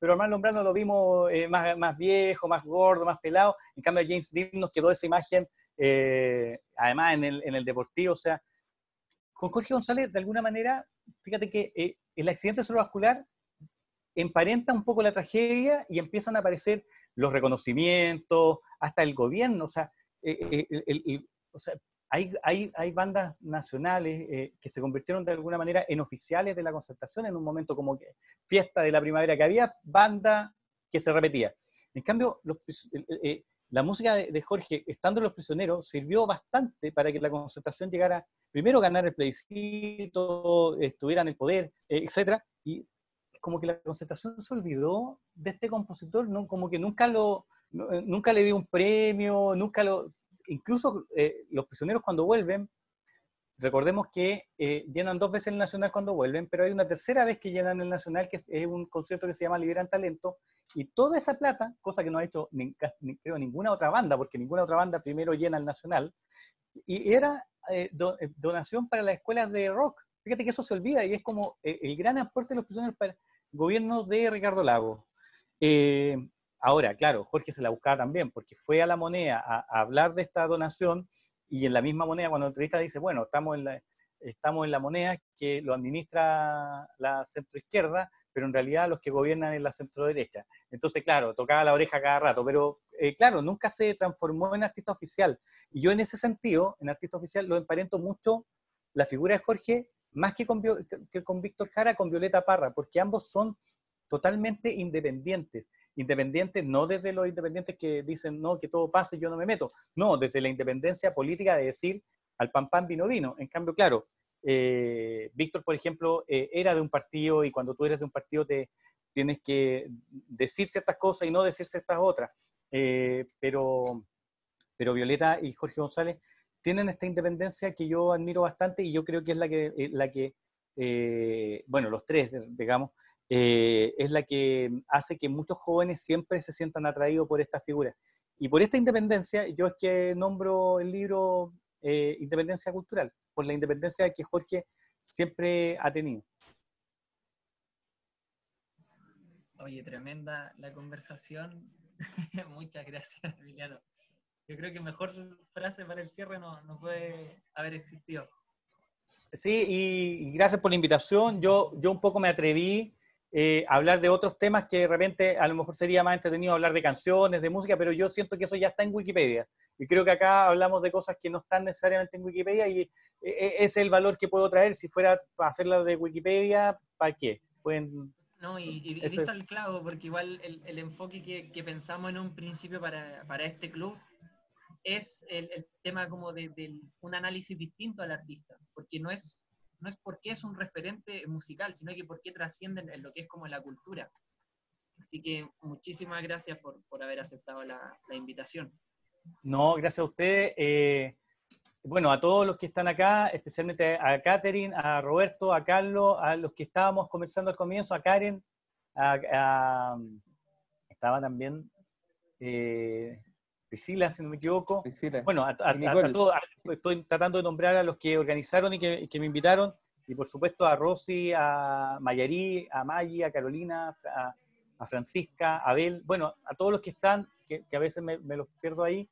pero a Marlon Brando lo vimos más viejo, más gordo, más pelado, en cambio a James Dean nos quedó esa imagen, además en el deportivo. O sea, con Jorge González, de alguna manera, fíjate que el accidente cerebrovascular emparenta un poco la tragedia y empiezan a aparecer los reconocimientos, hasta el gobierno. O sea, hay bandas nacionales que se convirtieron de alguna manera en oficiales de la Concertación en un momento como que fiesta de la primavera, que había banda que se repetía. En cambio, la música de Jorge, estando en Los Prisioneros, sirvió bastante para que la Concertación llegara, primero ganar el plebiscito, estuviera en el poder, etc. Y como que la Concertación se olvidó de este compositor, ¿no? Como que nunca le dio un premio, incluso Los Prisioneros cuando vuelven, recordemos que llenan 2 veces el Nacional cuando vuelven, pero hay una tercera vez que llenan el Nacional, que es un concierto que se llama Liberan Talento, y toda esa plata, cosa que no ha hecho creo ninguna otra banda, porque ninguna otra banda primero llena el Nacional, y era donación para las escuelas de rock. Fíjate que eso se olvida y es como el gran aporte de los prisioneros para el gobierno de Ricardo Lagos. Ahora, claro, Jorge se la buscaba también, porque fue a La Moneda a hablar de esta donación, y en la misma Moneda, cuando la entrevista dice, bueno, estamos en la Moneda que lo administra la centroizquierda, pero en realidad los que gobiernan es la centroderecha. Entonces, claro, tocaba la oreja cada rato, pero claro, nunca se transformó en artista oficial. Y yo en ese sentido, en artista oficial, lo emparento mucho la figura de Jorge, más que con Víctor Jara, con Violeta Parra, porque ambos son totalmente independientes. Independientes no desde los independientes que dicen, no, que todo pase, yo no me meto. No, desde la independencia política de decir, al pan pan, vino vino. En cambio, claro, Víctor, por ejemplo, era de un partido, y cuando tú eres de un partido tienes que decir ciertas cosas y no decir ciertas otras. Pero Violeta y Jorge González tienen esta independencia que yo admiro bastante, y yo creo que es la que bueno, los tres, digamos, es la que hace que muchos jóvenes siempre se sientan atraídos por esta figura. Y por esta independencia, yo es que nombro el libro Independencia Cultural, por la independencia que Jorge siempre ha tenido. Oye, tremenda la conversación. Muchas gracias, Emiliano. Yo creo que mejor frase para el cierre no puede haber existido. Sí, y gracias por la invitación. Yo un poco me atreví a hablar de otros temas que de repente a lo mejor sería más entretenido hablar de canciones, de música, pero yo siento que eso ya está en Wikipedia. Y creo que acá hablamos de cosas que no están necesariamente en Wikipedia, y ese es el valor que puedo traer. Si fuera para hacerla de Wikipedia, ¿para qué? Pueden... No, y diste el clavo, porque igual el enfoque que pensamos en un principio para este club es el tema como de un análisis distinto al artista, porque no es porque es un referente musical, sino que porque trascienden en lo que es como la cultura. Así que muchísimas gracias por haber aceptado la invitación. No, gracias a ustedes. Bueno, a todos los que están acá, especialmente a Catherine, a Roberto, a Carlos, a los que estábamos conversando al comienzo, a Karen, estaba también Priscila, si no me equivoco. Priscila. Bueno, a todos, estoy tratando de nombrar a los que organizaron y que me invitaron, y por supuesto a Rosy, a Mayarí, a Maggie, a Carolina, a Francisca, a Abel, bueno, a todos los que están, que a veces me los pierdo ahí.